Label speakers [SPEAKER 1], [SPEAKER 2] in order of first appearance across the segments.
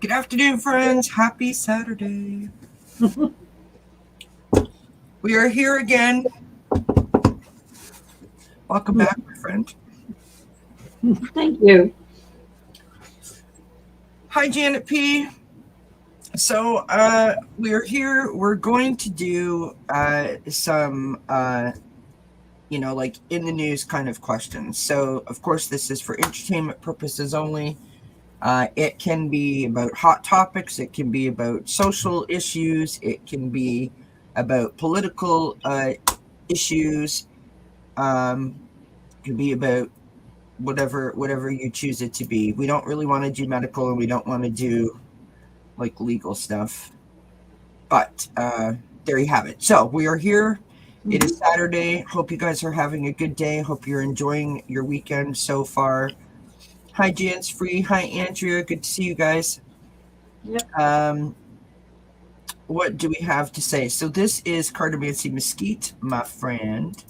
[SPEAKER 1] Good afternoon, friends. Happy Saturday. We are here again. Welcome back, my friend.
[SPEAKER 2] Thank you.
[SPEAKER 1] Hi, Janet P. So we're here. We're going to do some, like in the news kind of questions. So, of course, this is for entertainment purposes only. It can be about hot topics. It can be about social issues. It can be about political issues. It can be about whatever you choose it to be. We don't really want to do medical, and we don't want to do like legal stuff. But there you have it. So we are here. It is Saturday. Hope you guys are having a good day. Hope you're enjoying your weekend so far. Hi, Jan's Free. Hi, Andrea. Good to see you guys.
[SPEAKER 2] Yep.
[SPEAKER 1] What do we have to say? So this is Cartomancy Mesquite, my friend.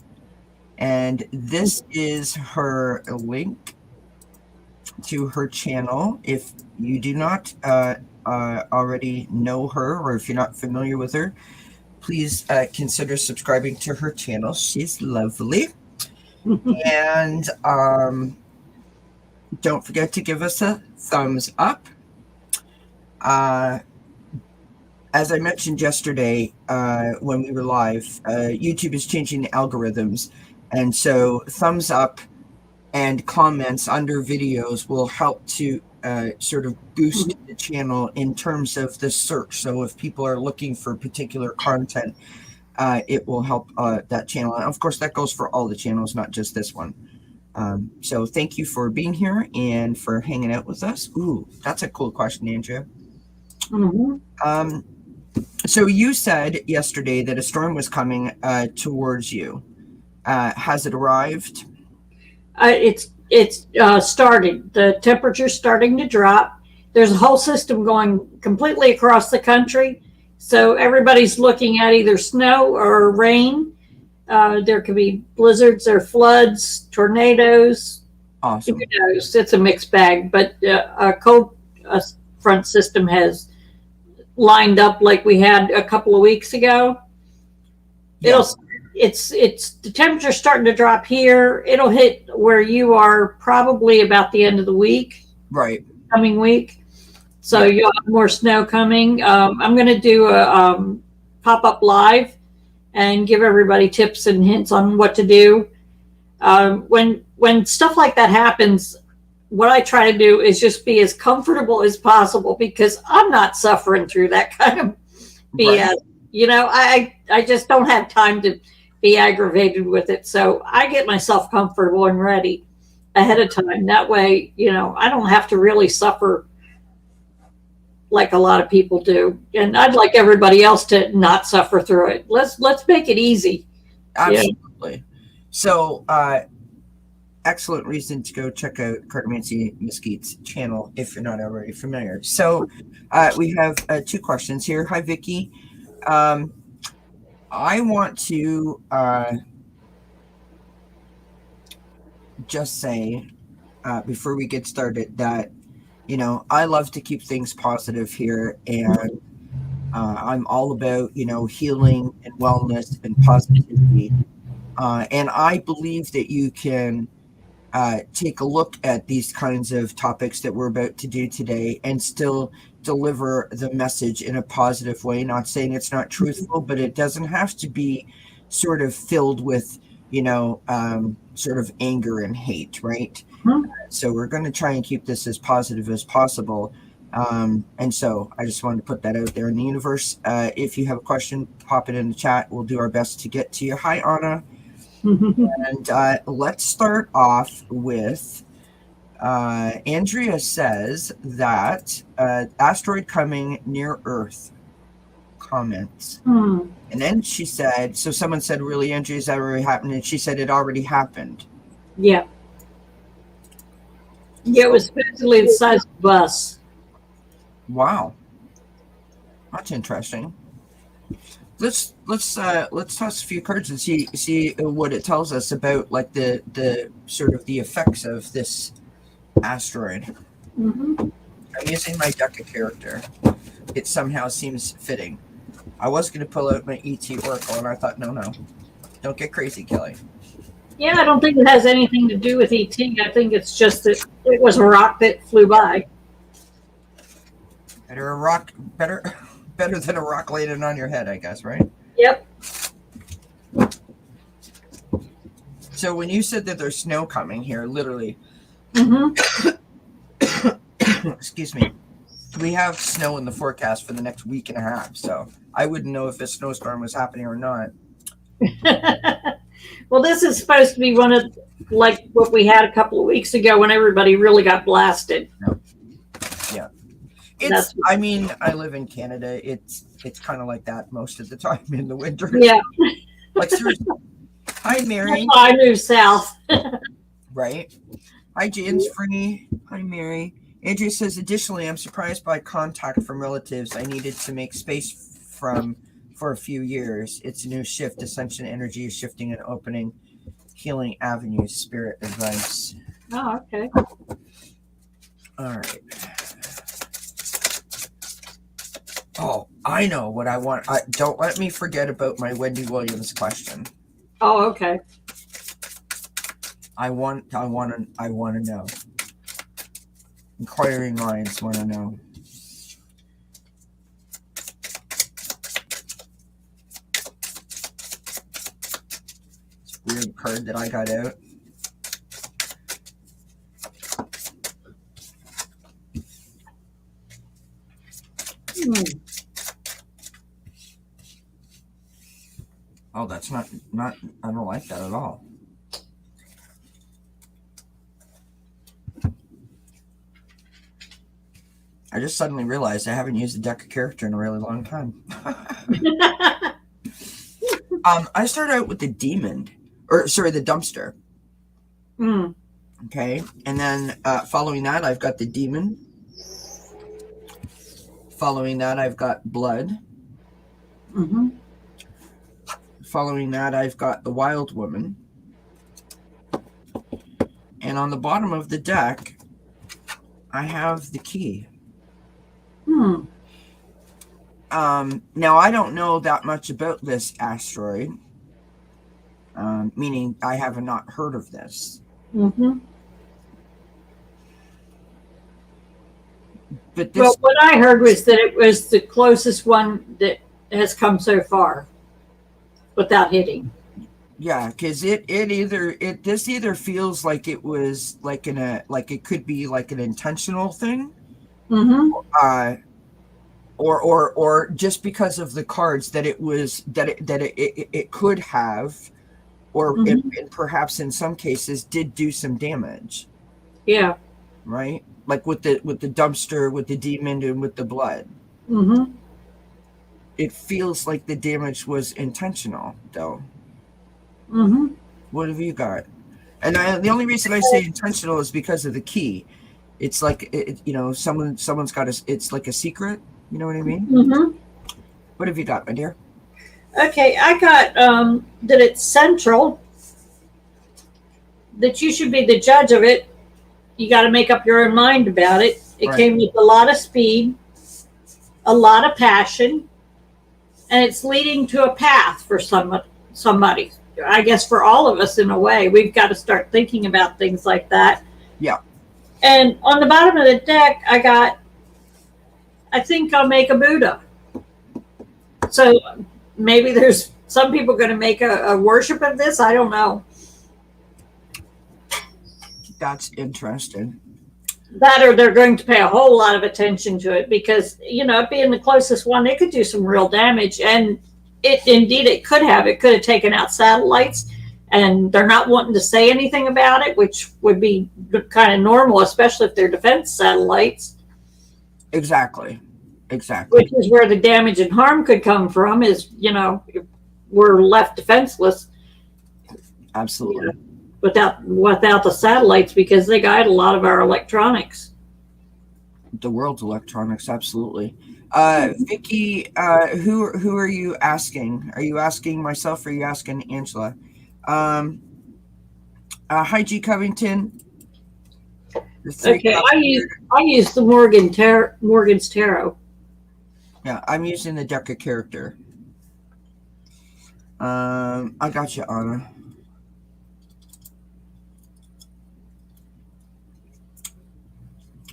[SPEAKER 1] And this is her link to her channel. If you do not already know her, or if you're not familiar with her, please consider subscribing to her channel. She's lovely. And don't forget to give us a thumbs up. As I mentioned yesterday when we were live, YouTube is changing the algorithms. And so thumbs up and comments under videos will help to sort of boost the channel in terms of the search. So if people are looking for particular content, it will help that channel. And of course, that goes for all the channels, not just this one. So thank you for being here and for hanging out with us. Ooh, that's a cool question, Andrea. So you said yesterday that a storm was coming towards you. Has it arrived?
[SPEAKER 2] It's starting. The temperature's starting to drop. There's a whole system going completely across the country. So everybody's looking at either snow or rain. There could be blizzards or floods, tornadoes.
[SPEAKER 1] Awesome.
[SPEAKER 2] Who knows? It's a mixed bag, but a cold front system has lined up like we had a couple of weeks ago. Yeah. It's the temperature's starting to drop here. It'll hit where you are probably about the end of the week.
[SPEAKER 1] Right.
[SPEAKER 2] Coming week. So you'll have more snow coming. I'm going to do a pop-up live and give everybody tips and hints on what to do. When stuff like that happens, what I try to do is just be as comfortable as possible, because I'm not suffering through that kind of BS. Right. You know, I just don't have time to be aggravated with it. So I get myself comfortable and ready ahead of time. That way, you know, I don't have to really suffer like a lot of people do. And I'd like everybody else to not suffer through it. Let's make it easy.
[SPEAKER 1] Absolutely. Yeah. So excellent reason to go check out Cartomancy Mesquite's channel if you're not already familiar. So we have 2 questions here. Hi, Vicky. I want to just say before we get started that, you know, I love to keep things positive here, and I'm all about, you know, healing and wellness and positivity. And I believe that you can take a look at these kinds of topics that we're about to do today and still deliver the message in a positive way. Not saying it's not truthful, but it doesn't have to be sort of filled with, you know, sort of anger and hate, right?
[SPEAKER 2] Mhm.
[SPEAKER 1] So we're going to try and keep this as positive as possible. And so I just wanted to put that out there in the universe. If you have a question, pop it in the chat. We'll do our best to get to you. Hi, Anna. And let's start off with Andrea says that asteroid coming near Earth comments.
[SPEAKER 2] Hmm.
[SPEAKER 1] And then she said, so someone said, really, Andrea, is that already happened? And she said it already happened.
[SPEAKER 2] Yeah. Yeah, it was supposedly the size of a bus.
[SPEAKER 1] Wow. That's interesting. Let's toss a few cards and see what it tells us about like the sort of the effects of this asteroid.
[SPEAKER 2] Mm-hmm.
[SPEAKER 1] I'm using my deck of character. It somehow seems fitting. I was going to pull out my ET Oracle, and I thought, no, don't get crazy, Kelly.
[SPEAKER 2] Yeah, I don't think it has anything to do with ET. I think it's just that it was a rock that flew by.
[SPEAKER 1] Better than a rock landing on your head, I guess, right?
[SPEAKER 2] Yep.
[SPEAKER 1] So when you said that there's snow coming here, literally,
[SPEAKER 2] Mm-hmm.
[SPEAKER 1] excuse me, we have snow in the forecast for the next week and a half. So I wouldn't know if a snowstorm was happening or not.
[SPEAKER 2] Well, this is supposed to be one of like what we had a couple of weeks ago when everybody really got blasted.
[SPEAKER 1] Yeah. I mean, I live in Canada. It's kind of like that most of the time in the winter.
[SPEAKER 2] Yeah.
[SPEAKER 1] Like seriously. Hi, Mary.
[SPEAKER 2] I moved south.
[SPEAKER 1] Right. Hi, Jane's free. Hi, Mary. Andrea says, additionally, I'm surprised by contact from relatives I needed to make space from for a few years. It's a new shift. Ascension energy is shifting and opening healing avenues. Spirit advice.
[SPEAKER 2] Oh, okay.
[SPEAKER 1] All right. Oh, I know what I want. Don't let me forget about my Wendy Williams question.
[SPEAKER 2] Oh, okay.
[SPEAKER 1] I want to know. Inquiring minds want to know. It's a weird card that I got out. Oh, that's not. I don't like that at all. I just suddenly realized I haven't used a deck of character in a really long time. I started out with the demon, the dumpster.
[SPEAKER 2] Mm.
[SPEAKER 1] Okay, and then following that, I've got the demon. Following that, I've got blood.
[SPEAKER 2] Mm-hmm.
[SPEAKER 1] Following that, I've got the wild woman. And on the bottom of the deck, I have the key.
[SPEAKER 2] Hmm.
[SPEAKER 1] Now, I don't know that much about this asteroid, meaning I have not heard of this.
[SPEAKER 2] Mm-hmm.
[SPEAKER 1] But this,
[SPEAKER 2] well, what I heard was that it was the closest one that has come so far without hitting.
[SPEAKER 1] Yeah, because this either feels like it was like it could be like an intentional thing,
[SPEAKER 2] Mm-hmm.
[SPEAKER 1] Or just because of the cards that it was it could have, or
[SPEAKER 2] Mm-hmm.
[SPEAKER 1] it perhaps in some cases did do some damage.
[SPEAKER 2] Yeah.
[SPEAKER 1] Right, like with the dumpster, with the demon, and with the blood.
[SPEAKER 2] Mm-hmm.
[SPEAKER 1] It feels like the damage was intentional, though.
[SPEAKER 2] Mm-hmm.
[SPEAKER 1] What have you got? And the only reason I say intentional is because of the key. It's like someone's got it's like a secret. You know what I mean?
[SPEAKER 2] Mm-hmm.
[SPEAKER 1] What have you got, my dear?
[SPEAKER 2] Okay, I got that it's central, that you should be the judge of it. You got to make up your own mind about it. It
[SPEAKER 1] Right.
[SPEAKER 2] came with a lot of speed, a lot of passion, and it's leading to a path for somebody. I guess for all of us, in a way, we've got to start thinking about things like that.
[SPEAKER 1] Yeah.
[SPEAKER 2] And on the bottom of the deck, I think I'll make a Buddha. So maybe there's some people going to make a worship of this. I don't know.
[SPEAKER 1] That's interesting.
[SPEAKER 2] That, or they're going to pay a whole lot of attention to it because, it being the closest one, it could do some real damage. And it could have taken out satellites, and they're not wanting to say anything about it, which would be kind of normal, especially if they're defense satellites.
[SPEAKER 1] Exactly.
[SPEAKER 2] Which is where the damage and harm could come from, is, if we're left defenseless.
[SPEAKER 1] Absolutely.
[SPEAKER 2] Without the satellites, because they guide a lot of our electronics.
[SPEAKER 1] The world's electronics, absolutely. Vicky, who are you asking? Are you asking myself, or are you asking Angela? Hi, G. Covington.
[SPEAKER 2] Okay, I use the Morgan's Tarot.
[SPEAKER 1] Yeah, I'm using the deck of character. I got you, Anna.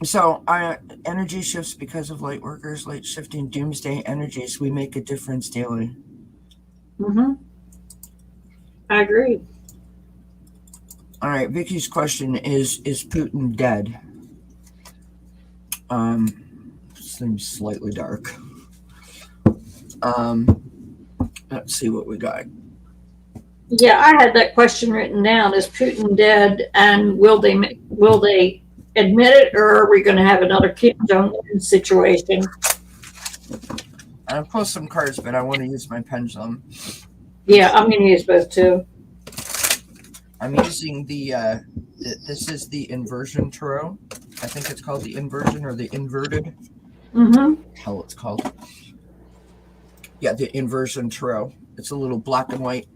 [SPEAKER 1] So, energy shifts because of light workers, light shifting, doomsday energies. We make a difference daily.
[SPEAKER 2] Mm-hmm. I agree.
[SPEAKER 1] All right, Vicky's question is Putin dead? Seems slightly dark. Let's see what we got.
[SPEAKER 2] Yeah, I had that question written down. Is Putin dead, and will they admit it, or are we going to have another Kim Jong-un situation?
[SPEAKER 1] I'll pull some cards, but I want to use my pendulum.
[SPEAKER 2] Yeah, I'm going to use both too.
[SPEAKER 1] I'm using this is the inversion tarot. I think it's called the inversion, or the inverted.
[SPEAKER 2] Mm-hmm.
[SPEAKER 1] Hell, it's called. Yeah, the inversion tarot. It's a little black and white.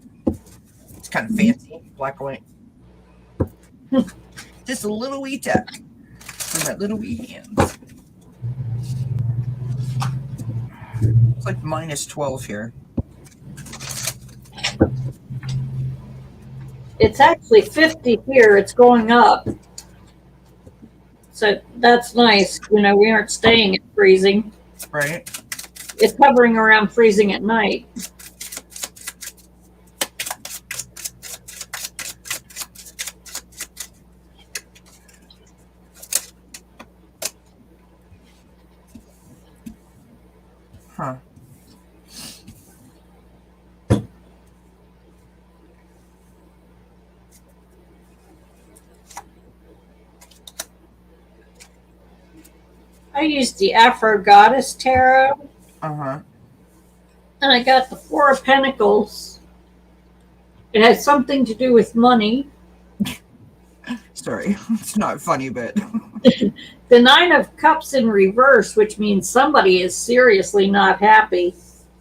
[SPEAKER 1] It's kind of fancy, black and white. Just a little wee deck for my little wee hands. It's like minus 12 here.
[SPEAKER 2] It's actually 50 here. It's going up. So that's nice. We aren't staying at freezing.
[SPEAKER 1] Right.
[SPEAKER 2] It's hovering around freezing at night.
[SPEAKER 1] Huh.
[SPEAKER 2] I used the Afro Goddess Tarot.
[SPEAKER 1] Uh-huh.
[SPEAKER 2] And I got the Four of Pentacles. It has something to do with money.
[SPEAKER 1] Sorry, it's not funny, but...
[SPEAKER 2] The Nine of Cups in reverse, which means somebody is seriously not happy.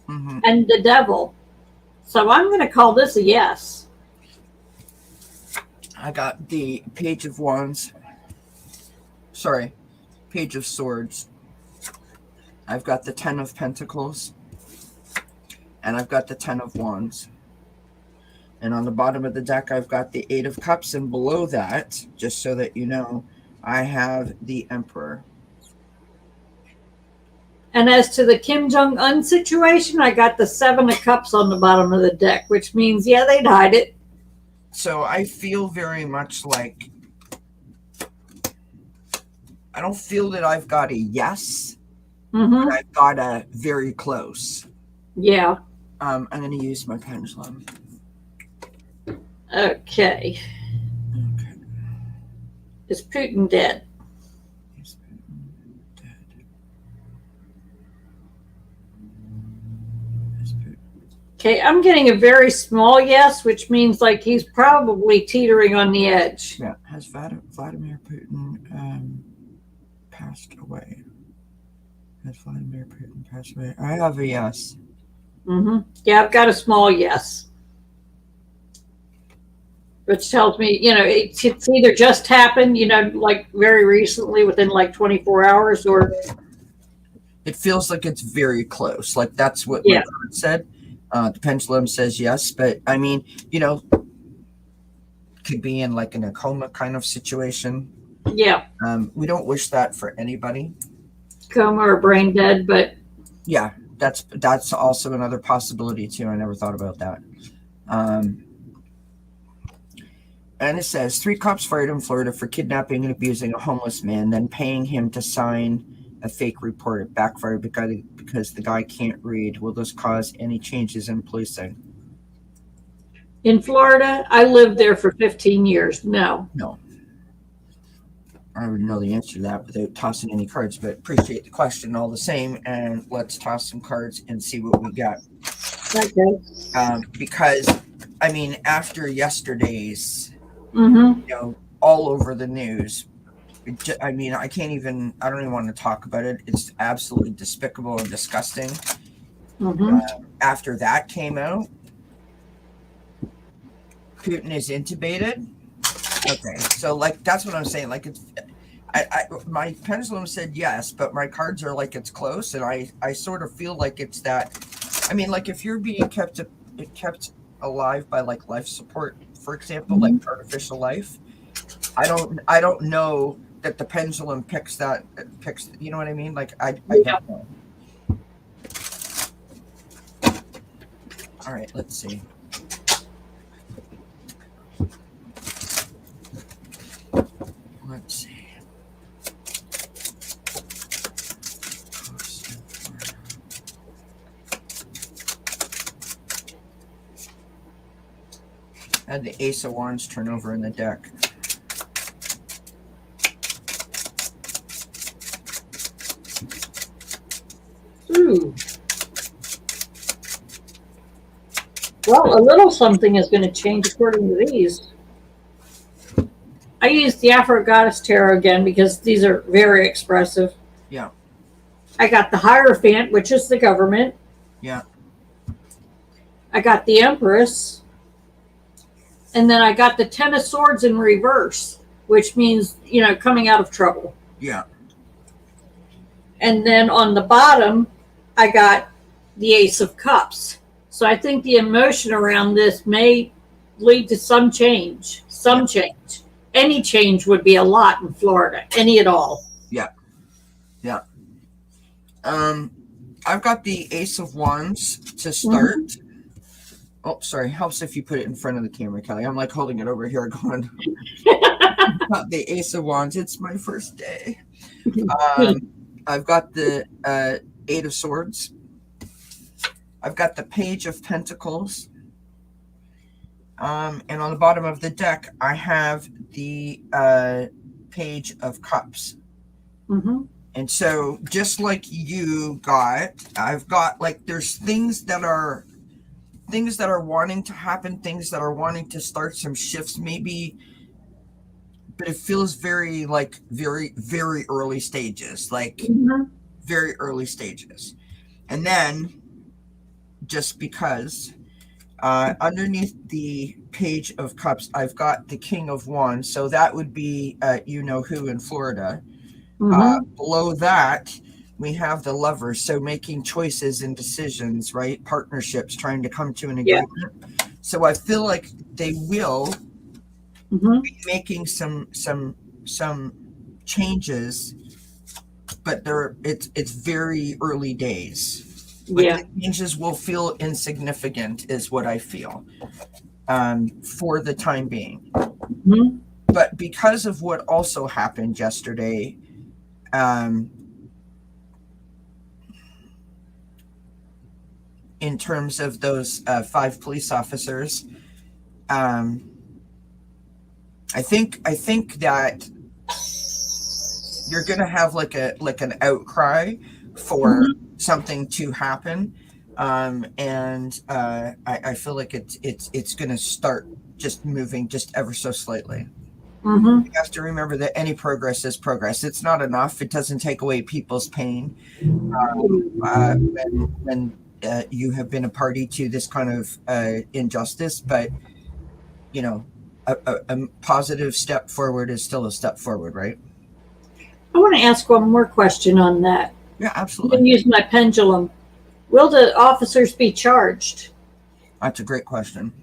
[SPEAKER 1] Mm-hmm.
[SPEAKER 2] And the Devil. So I'm going to call this a yes.
[SPEAKER 1] I got the Page of Wands. Sorry, Page of Swords. I've got the 10 of Pentacles. And I've got the 10 of Wands. And on the bottom of the deck, I've got the 8 of Cups. And below that, just so that you know, I have the Emperor.
[SPEAKER 2] And as to the Kim Jong-un situation, I got the 7 of Cups on the bottom of the deck, which means, yeah, they'd hide it.
[SPEAKER 1] So I feel very much like... I don't feel that I've got a yes.
[SPEAKER 2] Mm-hmm.
[SPEAKER 1] But I've got a very close.
[SPEAKER 2] Yeah.
[SPEAKER 1] I'm going to use my pendulum.
[SPEAKER 2] Okay. Is Putin dead?
[SPEAKER 1] Is Putin dead? Is Putin
[SPEAKER 2] Okay, I'm getting a very small yes, which means like he's probably teetering on the edge.
[SPEAKER 1] Yeah. Has Vladimir Putin passed away? Has Vladimir Putin passed away? I have a yes.
[SPEAKER 2] Yeah, I've got a small yes, which tells me, it's either just happened, like very recently within like 24 hours, or
[SPEAKER 1] It feels like it's very close. Like that's what my
[SPEAKER 2] yeah,
[SPEAKER 1] card said. The pendulum says yes, but I mean, could be in like in a coma kind of situation.
[SPEAKER 2] yeah,
[SPEAKER 1] We don't wish that for anybody.
[SPEAKER 2] coma or brain dead, but
[SPEAKER 1] Yeah, that's also another possibility too. I never thought about that. And it says 3 cops fired in Florida for kidnapping and abusing a homeless man, then paying him to sign a fake report. It backfired because the guy can't read. Will this cause any changes in policing?
[SPEAKER 2] in Florida, I lived there for 15 years. No.
[SPEAKER 1] I already know the answer to that without tossing any cards, but appreciate the question all the same. And let's toss some cards and see what we got.
[SPEAKER 2] Okay.
[SPEAKER 1] Because, I mean, after yesterday's,
[SPEAKER 2] Mm-hmm.
[SPEAKER 1] all over the news, I mean, I don't even want to talk about it. It's absolutely despicable and disgusting.
[SPEAKER 2] Mm-hmm.
[SPEAKER 1] After that came out, Putin is intubated. Okay, so like that's what I'm saying. Like it's, my pendulum said yes, but my cards are like it's close, and I sort of feel like it's that. I mean, like if you're being kept alive by like life support, for example, like artificial life, I don't know that the pendulum picks. You know what I mean? Like I don't know. All right, let's see. Let's see. I had the Ace of Wands turn over in the deck.
[SPEAKER 2] Ooh. Well, a little something is going to change according to these. I used the Afro Goddess Tarot again because these are very expressive.
[SPEAKER 1] Yeah.
[SPEAKER 2] I got the Hierophant, which is the government.
[SPEAKER 1] Yeah.
[SPEAKER 2] I got the Empress. And then I got the Ten of Swords in reverse, which means, coming out of trouble.
[SPEAKER 1] Yeah.
[SPEAKER 2] And then on the bottom, I got the Ace of Cups. So I think the emotion around this may lead to some change. Change. Any change would be a lot in Florida. Any at all.
[SPEAKER 1] Yeah. Yeah. I've got the Ace of Wands to start. Mm-hmm. Oh, sorry. Helps if you put it in front of the camera, Kelly. I'm like holding it over here going, got the Ace of Wands. It's my first day. I've got the 8 of Swords. I've got the Page of Pentacles. And on the bottom of the deck, I have the Page of Cups.
[SPEAKER 2] Mm-hmm.
[SPEAKER 1] And so just like you got, I've got like, there's things that are wanting to happen, things that are wanting to start some shifts maybe, but it feels very very early stages, like very early stages. And then just because underneath the Page of Cups, I've got the King of Wands. So that would be who in Florida. Below that, we have the Lovers. So making choices and decisions, right? Partnerships, trying to come to an agreement. Yeah. So I feel like they will be making some changes, but it's very early days. Like the changes will feel insignificant, is what I feel, for the time being. But because of what also happened yesterday, in terms of those 5 police officers, I think that you're gonna have like an outcry for something to happen. And I feel like it's going to start just moving just ever so slightly.
[SPEAKER 2] Mm-hmm.
[SPEAKER 1] You have to remember that any progress is progress. It's not enough. It doesn't take away people's pain. When you have been a party to this kind of injustice, but you know, a positive step forward is still a step forward, right?
[SPEAKER 2] I want to ask one more question on that.
[SPEAKER 1] Yeah,
[SPEAKER 2] I'm going
[SPEAKER 1] absolutely.
[SPEAKER 2] to use my pendulum. Will the officers be charged?
[SPEAKER 1] That's a great question.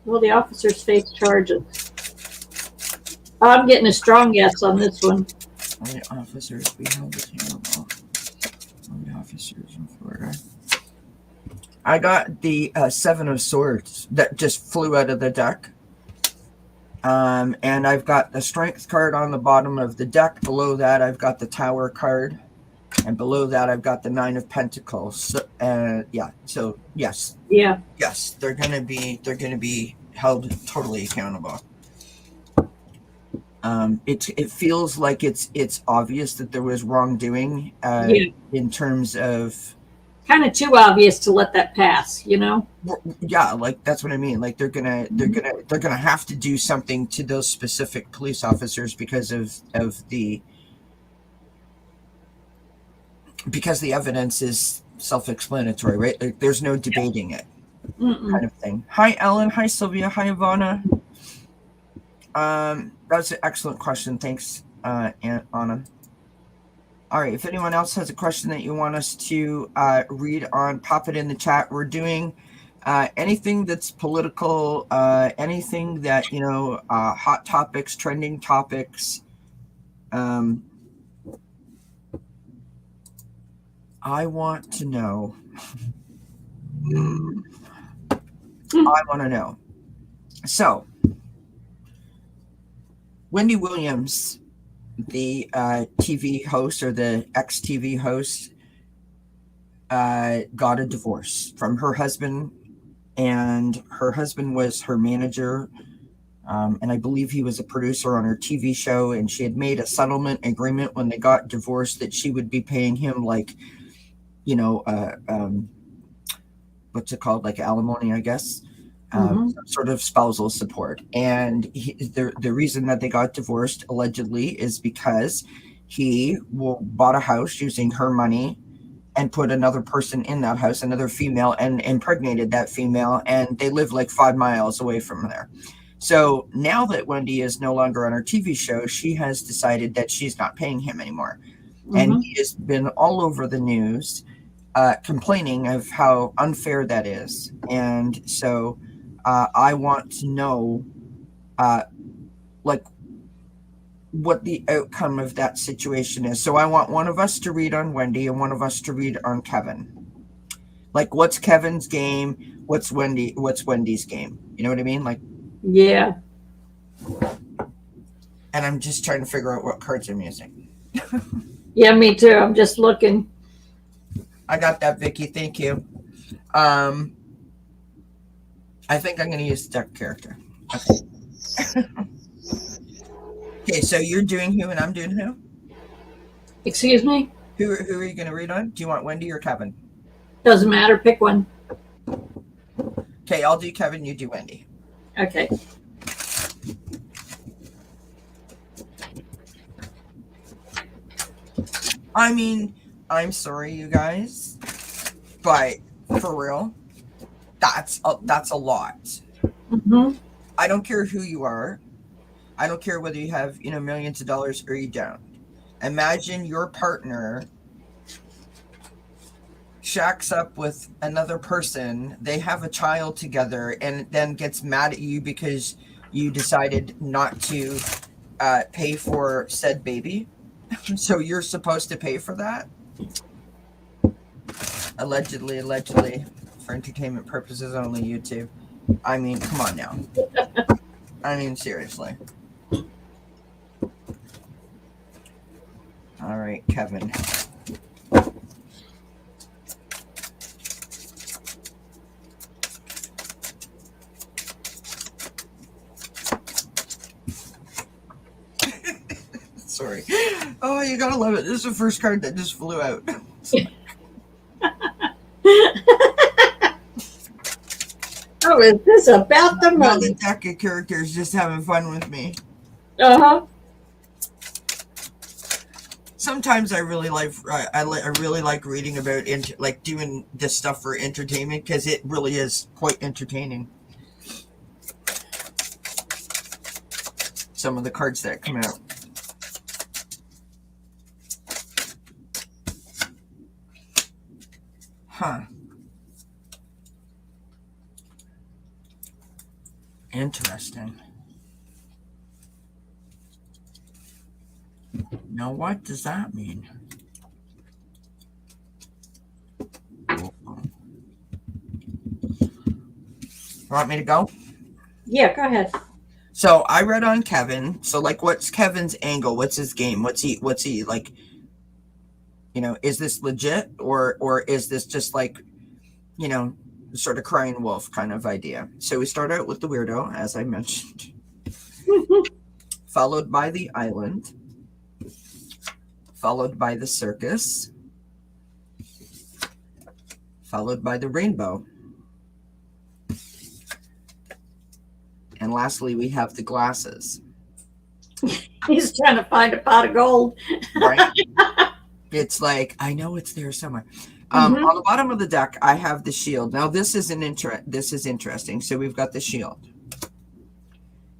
[SPEAKER 2] Will the officers face charges? I'm getting a strong yes on this one.
[SPEAKER 1] Will the officers be held accountable? Will the officers in Florida? I got the Seven of Swords that just flew out of the deck. And I've got the Strength card on the bottom of the deck. Below that, I've got the Tower card. And below that, I've got the Nine of Pentacles. So, yeah. So yes,
[SPEAKER 2] Yeah.
[SPEAKER 1] yes, they're gonna be held totally accountable. It feels like it's obvious that there was wrongdoing
[SPEAKER 2] Yeah.
[SPEAKER 1] in terms of,
[SPEAKER 2] Kind of too obvious to let that pass, you know?
[SPEAKER 1] yeah, like that's what I mean. Like they're gonna have to do something to those specific police officers because the evidence is self-explanatory, right? Like, there's no debating it, kind of thing. Hi, Ellen. Hi, Sylvia. Hi, Ivana. That's an excellent question. Thanks, Aunt Anna. All right. If anyone else has a question that you want us to read on, pop it in the chat. We're doing anything that's political, anything that, hot topics, trending topics. I want to know. I want to know. So, Wendy Williams, the TV host or the ex-TV host, got a divorce from her husband, and her husband was her manager, and I believe he was a producer on her TV show, and she had made a settlement agreement when they got divorced that she would be paying him like, what's it called, like alimony, I guess. Some sort of spousal support. And the reason that they got divorced, allegedly, is because he bought a house using her money and put another person in that house, another female, and impregnated that female, and they live like 5 miles away from there. So now that Wendy is no longer on her TV show, she has decided that she's not paying him anymore. And he has been all over the news complaining of how unfair that is. And so I want to know, what the outcome of that situation is. So I want one of us to read on Wendy and one of us to read on Kevin. Like, what's Kevin's game? What's Wendy's game? You know what I mean? Like,
[SPEAKER 2] yeah.
[SPEAKER 1] And I'm just trying to figure out what cards I'm using.
[SPEAKER 2] Yeah, me too. I'm just looking.
[SPEAKER 1] I got that, Vicky. Thank you. I think I'm going to use the deck character. Okay. Okay, so you're doing who and I'm doing who?
[SPEAKER 2] Excuse me?
[SPEAKER 1] Who are you going to read on? Do you want Wendy or Kevin?
[SPEAKER 2] Doesn't matter. Pick one.
[SPEAKER 1] Okay, I'll do Kevin. You do Wendy.
[SPEAKER 2] Okay.
[SPEAKER 1] I mean, I'm sorry, you guys, but for real, that's a lot. I don't care who you are. I don't care whether you have, millions of dollars or you don't. Imagine your partner shacks up with another person, they have a child together, and then gets mad at you because you decided not to pay for said baby. So you're supposed to pay for that? Allegedly, for entertainment purposes only, YouTube. I mean, come on now. I mean, seriously. All right, Kevin. Sorry. Oh, you gotta love it. This is the first card that just flew out.
[SPEAKER 2] Oh, is this about the
[SPEAKER 1] Now the
[SPEAKER 2] money?
[SPEAKER 1] deck of characters just having fun with me.
[SPEAKER 2] Uh-huh.
[SPEAKER 1] Sometimes I really like reading about like doing this stuff for entertainment because it really is quite entertaining. Some of the cards that come out. Huh. Interesting. Now, what does that mean? Want me to go?
[SPEAKER 2] Yeah, go ahead.
[SPEAKER 1] So I read on Kevin. So like, what's Kevin's angle? What's his game? What's he like? You know, is this legit or is this just like, you know, sort of crying wolf kind of idea? So we start out with the weirdo, as I mentioned, followed by the island, followed by the circus, followed by the rainbow. And lastly, we have the glasses.
[SPEAKER 2] He's trying to find a pot of gold.
[SPEAKER 1] Right? It's like, I know it's there somewhere. On the bottom of the deck, I have the shield. Now, this is interesting. So we've got the shield.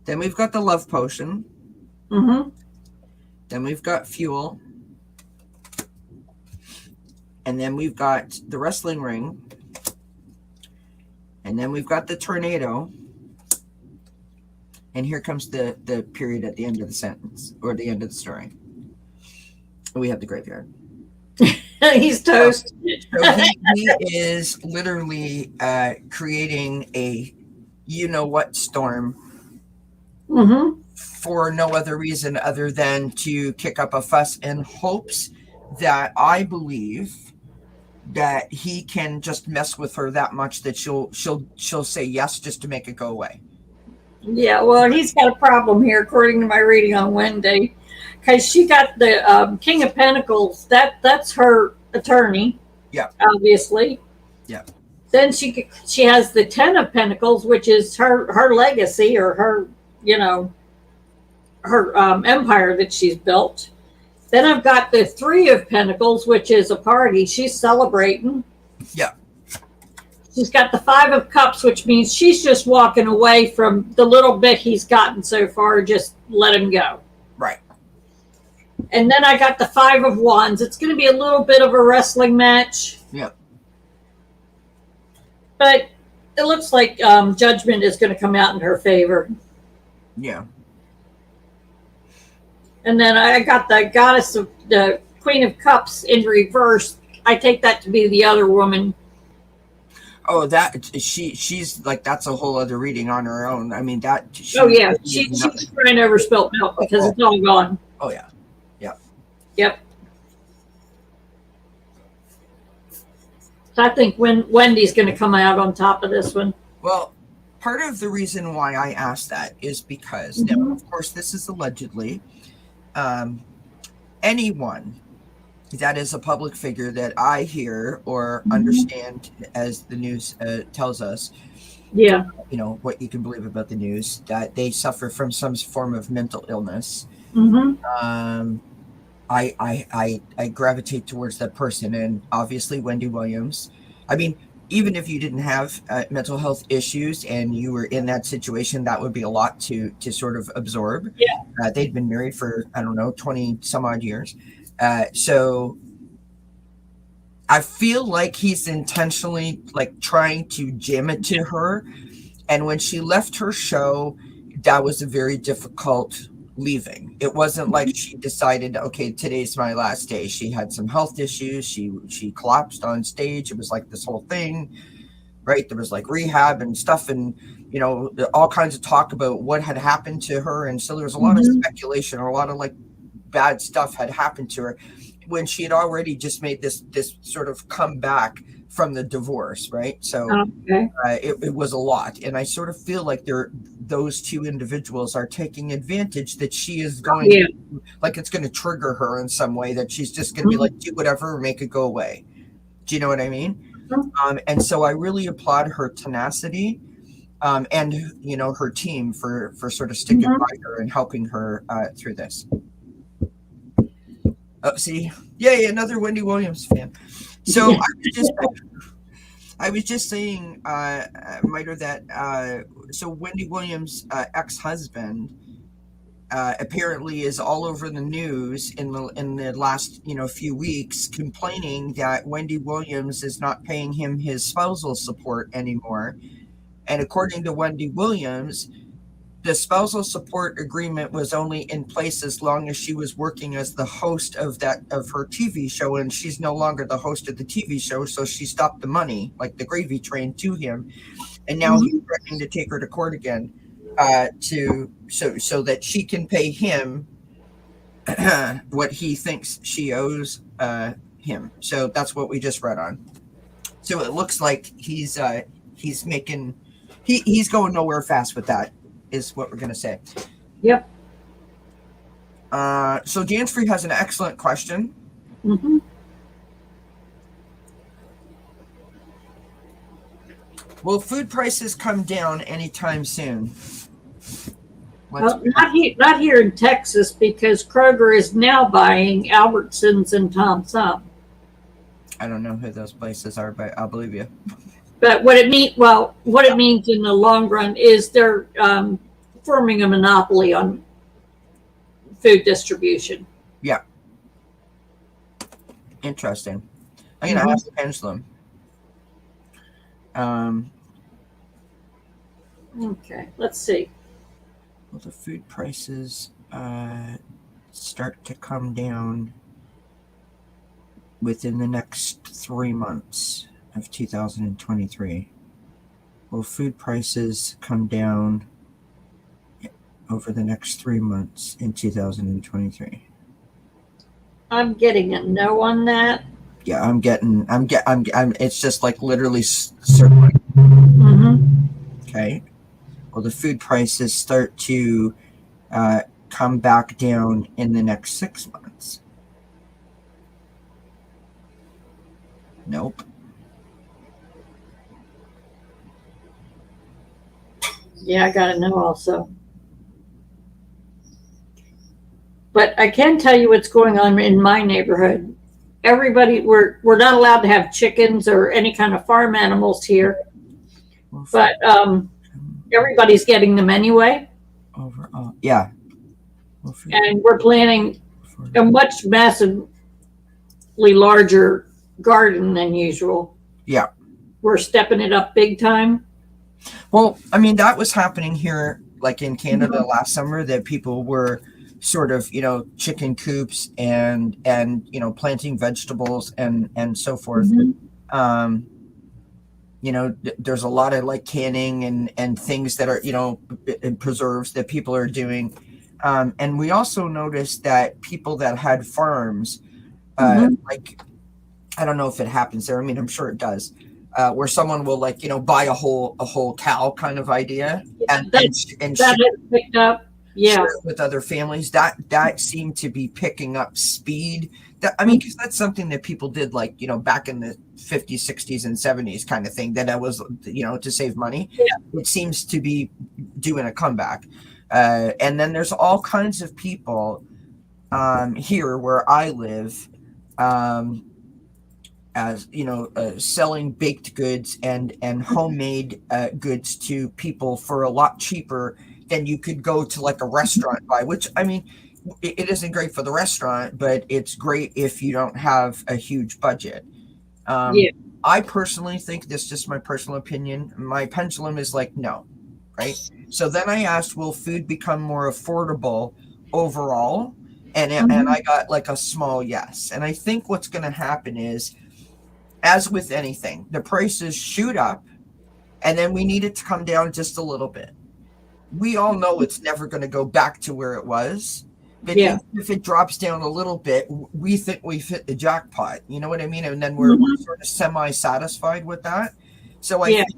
[SPEAKER 1] Then we've got the love potion. Then we've got fuel. And then we've got the wrestling ring. And then we've got the tornado. And here comes the period at the end of the sentence, or the end of the story. We have the graveyard.
[SPEAKER 2] He's toast.
[SPEAKER 1] So he is literally creating a you-know-what storm for no other reason other than to kick up a fuss in hopes that I believe that he can just mess with her that much that she'll say yes just to make it go away.
[SPEAKER 2] Yeah, well, he's got a problem here, according to my reading on Wednesday, because she got the King of Pentacles. That's her attorney.
[SPEAKER 1] Yeah,
[SPEAKER 2] obviously.
[SPEAKER 1] Yeah.
[SPEAKER 2] Then she has the Ten of Pentacles, which is her legacy, or her her empire that she's built. Then I've got the Three of Pentacles, which is a party. She's celebrating.
[SPEAKER 1] Yeah.
[SPEAKER 2] She's got the Five of Cups, which means she's just walking away from the little bit he's gotten so far. Just let him go.
[SPEAKER 1] Right.
[SPEAKER 2] And then I got the Five of Wands. It's going to be a little bit of a wrestling match.
[SPEAKER 1] Yeah.
[SPEAKER 2] But it looks like Judgment is going to come out in her favor.
[SPEAKER 1] Yeah.
[SPEAKER 2] And then I got the Goddess of the Queen of Cups in reverse. I take that to be the other woman.
[SPEAKER 1] Oh, that she's like, that's a whole other reading on her own. I mean, that.
[SPEAKER 2] She's crying over spilt milk because it's all gone.
[SPEAKER 1] Oh yeah, yeah.
[SPEAKER 2] Yep. So I think Wendy's going to come out on top of this one.
[SPEAKER 1] Well, part of the reason why I asked that is because now, of course, this is allegedly anyone that is a public figure that I hear or understand as the news tells us.
[SPEAKER 2] Yeah.
[SPEAKER 1] You know, what you can believe about the news, that they suffer from some form of mental illness. I gravitate towards that person, and obviously Wendy Williams. I mean, even if you didn't have mental health issues and you were in that situation, that would be a lot to sort of absorb.
[SPEAKER 2] Yeah.
[SPEAKER 1] They'd been married for, I don't know, 20 some odd years. So I feel like he's intentionally like trying to jam it to her. And when she left her show, that was a very difficult leaving. It wasn't like she decided, okay, today's my last day. She had some health issues. She collapsed on stage. It was like this whole thing, right? There was like rehab and stuff, and you know, all kinds of talk about what had happened to her. And so there was a lot of speculation, or a lot of like bad stuff had happened to her when she had already just made this sort of comeback from the divorce, right? So it was a lot, and I sort of feel like those two individuals are taking advantage that she is going to, like, it's going to trigger her in some way, that she's just going to be like, do whatever, make it go away. Do you know what I mean? And so I really applaud her tenacity and her team for sort of sticking by her and helping her through this. Oh, see, yay, another Wendy Williams fan. So I was just saying, Miter, that so Wendy Williams' ex-husband apparently is all over the news in the last few weeks, complaining that Wendy Williams is not paying him his spousal support anymore. And according to Wendy Williams, the spousal support agreement was only in place as long as she was working as the host of her TV show, and she's no longer the host of the TV show, so she stopped the money, like the gravy train, to him, and now he's threatening to take her to court again, so that she can pay him what he thinks she owes him. So that's what we just read on. So it looks like he's going nowhere fast with that, is what we're going to say.
[SPEAKER 2] Yep.
[SPEAKER 1] So Jansfrey has an excellent question.
[SPEAKER 2] Mm-hmm.
[SPEAKER 1] Will food prices come down anytime soon?
[SPEAKER 2] Well, not here in Texas, because Kroger is now buying Albertsons and Tom Thumb.
[SPEAKER 1] I don't know who those places are, but I'll believe you.
[SPEAKER 2] But what it means in the long run is they're forming a monopoly on food distribution.
[SPEAKER 1] Yeah. Interesting. I'm going to ask the Pendulum.
[SPEAKER 2] Okay, let's see.
[SPEAKER 1] Will the food prices start to come down within the next 3 months of 2023? Will food prices come down over the next 3 months in 2023?
[SPEAKER 2] I'm getting a no on that.
[SPEAKER 1] Yeah, I'm it's just like literally circling. Okay. Will the food prices start to come back down in the next 6 months? Nope.
[SPEAKER 2] Yeah, I got to know also. But I can tell you what's going on in my neighborhood. Everybody, we're not allowed to have chickens or any kind of farm animals here, but everybody's getting them anyway.
[SPEAKER 1] Overall, yeah.
[SPEAKER 2] And we're planning a much massively larger garden than usual.
[SPEAKER 1] Yeah.
[SPEAKER 2] We're stepping it up big time.
[SPEAKER 1] Well, I mean, that was happening here, like in Canada last summer, that people were sort of, chicken coops and planting vegetables and so forth. There's a lot of like canning and things that are, and preserves that people are doing. And we also noticed that people that had farms, like, I don't know if it happens there. I mean, I'm sure it does. Where someone will buy a whole cow kind of idea and
[SPEAKER 2] that is picked up. Yeah,
[SPEAKER 1] share it with other families. That seemed to be picking up speed. Because that's something that people did back in the 50s, 60s, and 70s kind of thing. That was to save money.
[SPEAKER 2] Yeah.
[SPEAKER 1] It seems to be doing a comeback. And then there's all kinds of people here where I live. As selling baked goods and homemade goods to people for a lot cheaper than you could go to like a restaurant by, which it isn't great for the restaurant, but it's great if you don't have a huge budget. I personally think, this is just my personal opinion, my pendulum is like no, right? So then I asked, will food become more affordable overall? And I got like a small yes. And I think what's going to happen is, as with anything, the prices shoot up, and then we need it to come down just a little bit. We all know it's never going to go back to where it was, but if it drops down a little bit, we think we've hit the jackpot. You know what I mean? And then we're sort of semi-satisfied with that. So I think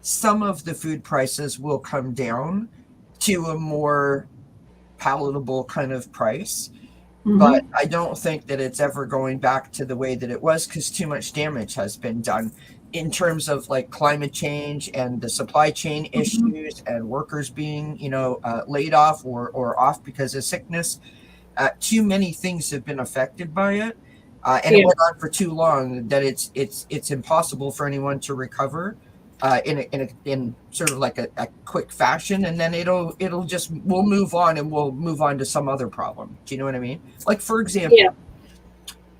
[SPEAKER 1] some of the food prices will come down to a more palatable kind of price. but I don't think that it's ever going back to the way that it was, because too much damage has been done in terms of like climate change and the supply chain issues and workers being, laid off or off because of sickness. Too many things have been affected by it, and it went on for too long that it's impossible for anyone to recover in sort of like a quick fashion, and then we'll move on, and we'll move on to some other problem. Do you know what I mean? Like, for example,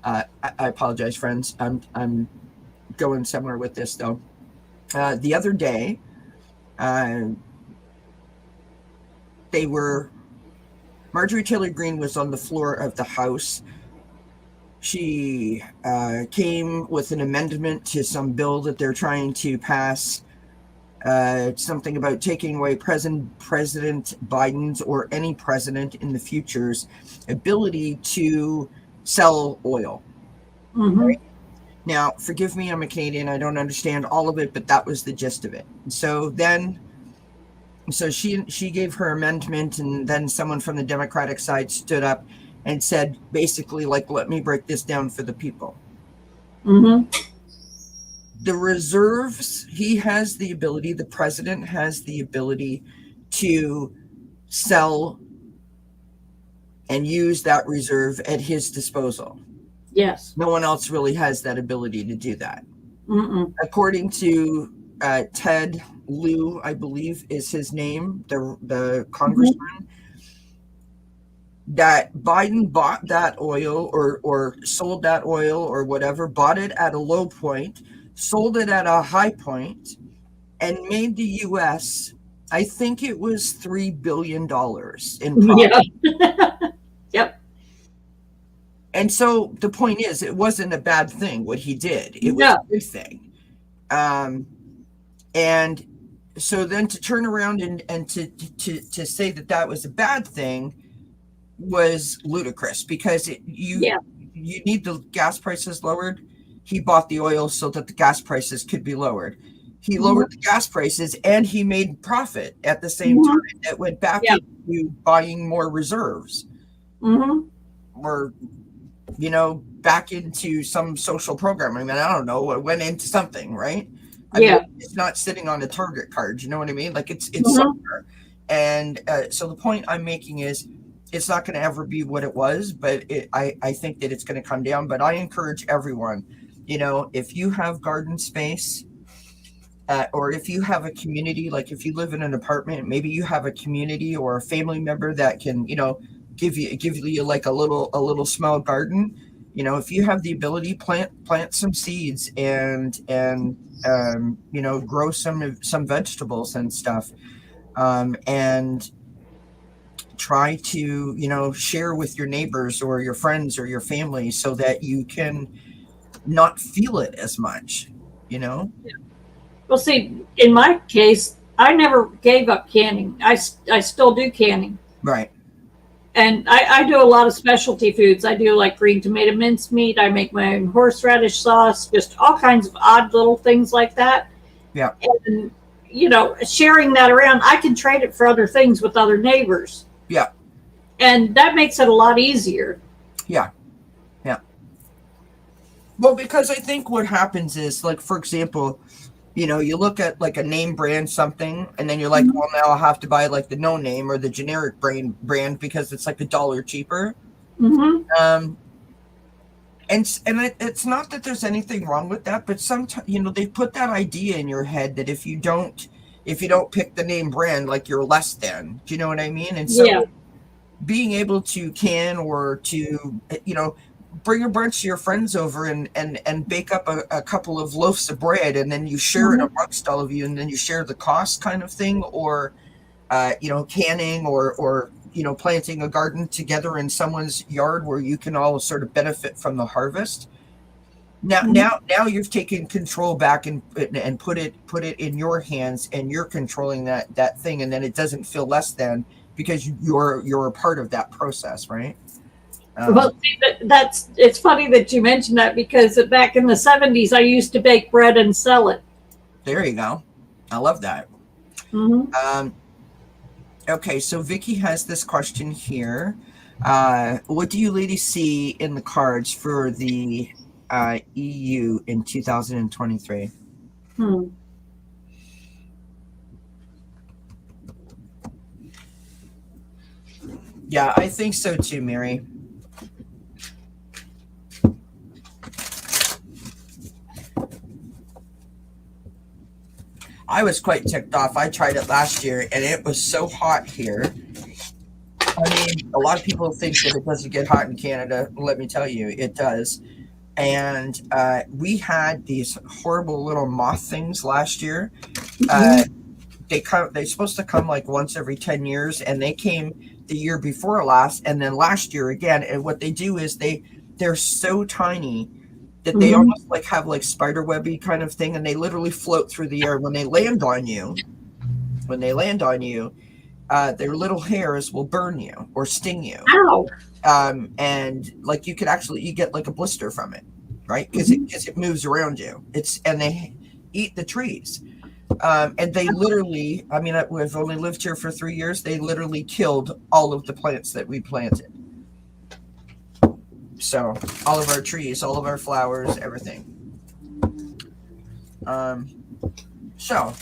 [SPEAKER 1] I apologize, friends. I'm going somewhere with this though. The other day, Marjorie Taylor Greene was on the floor of the House. She came with an amendment to some bill that they're trying to pass. Something about taking away President Biden's or any president in the future's ability to sell oil. Right? Now, forgive me, I'm a Canadian. I don't understand all of it, but that was the gist of it. So she gave her amendment, and then someone from the Democratic side stood up and said, basically, like, let me break this down for the people. The reserves, the president has the ability to sell and use that reserve at his disposal.
[SPEAKER 2] Yes.
[SPEAKER 1] No one else really has that ability to do that. According to Ted Lieu, I believe is his name, the congressman, that Biden bought that oil or sold that oil or whatever, bought it at a low point, sold it at a high point, and made the U.S., I think it was $3 billion in profit.
[SPEAKER 2] Yep.
[SPEAKER 1] And so the point is, it wasn't a bad thing what he did. It was a good thing. And so then to turn around and to say that was a bad thing was ludicrous, because you need the gas prices lowered. He bought the oil so that the gas prices could be lowered. He lowered the gas prices, and he made profit at the same time. That went back into buying more reserves, or back into some social program. I mean, I don't know, it went into something, right? I mean, it's not sitting on a Target card. You know what I mean? Like, it's somewhere. And so the point I'm making is, it's not going to ever be what it was, but I think that it's going to come down. But I encourage everyone, if you have garden space, or if you have a community, like if you live in an apartment, maybe you have a community or a family member that can, give you like a little small garden. If you have the ability, plant some seeds and grow some vegetables and stuff, and try to share with your neighbors or your friends or your family, so that you can not feel it as much.
[SPEAKER 2] Well, see, in my case, I never gave up canning. I still do canning.
[SPEAKER 1] Right.
[SPEAKER 2] And I do a lot of specialty foods. I do like green tomato mincemeat. I make my own horseradish sauce, just all kinds of odd little things like that.
[SPEAKER 1] Yeah.
[SPEAKER 2] And, sharing that around, I can trade it for other things with other neighbors.
[SPEAKER 1] Yeah.
[SPEAKER 2] And that makes it a lot easier.
[SPEAKER 1] Yeah. Yeah. Well, because I think what happens is, like, for example, you look at like a name brand something, and then you're like, well, now I'll have to buy like the no name or the generic brand because it's like $1 cheaper. And it's not that there's anything wrong with that, but sometimes, they put that idea in your head that if you don't pick the name brand, like, you're less than. Do you know what I mean? And so being able to can, or to, bring a bunch of your friends over and bake up a couple of loaves of bread, and then you share it amongst all of you, and then you share the cost kind of thing, or canning, or planting a garden together in someone's yard where you can all sort of benefit from the harvest. Now you've taken control back and put it in your hands, and you're controlling that thing, and then it doesn't feel less than, because you're a part of that process, right?
[SPEAKER 2] Well, it's funny that you mentioned that, because back in the 70s, I used to bake bread and sell it.
[SPEAKER 1] There you go. I love that. Okay, so Vicky has this question here. What do you ladies see in the cards for the EU in 2023?
[SPEAKER 2] Hmm.
[SPEAKER 1] Yeah, I think so too, Mary. I was quite ticked off. I tried it last year and it was so hot here. I mean, a lot of people think that it doesn't get hot in Canada. Let me tell you, it does. And we had these horrible little moth things last year. Uh, they're supposed to come like once every 10 years, and they came the year before last, and then last year again. And what they do is they're so tiny that they
[SPEAKER 2] Mm-hmm.
[SPEAKER 1] almost like have like spider webby kind of thing, and they literally float through the air. When they land on you, their little hairs will burn you or sting you.
[SPEAKER 2] Ow.
[SPEAKER 1] And like you get like a blister from it, right? Because
[SPEAKER 2] Mhm.
[SPEAKER 1] it moves around you. And they eat the trees. And they literally, I mean, we've only lived here for 3 years. They literally killed all of the plants that we planted. So all of our trees, all of our flowers, everything. Um, so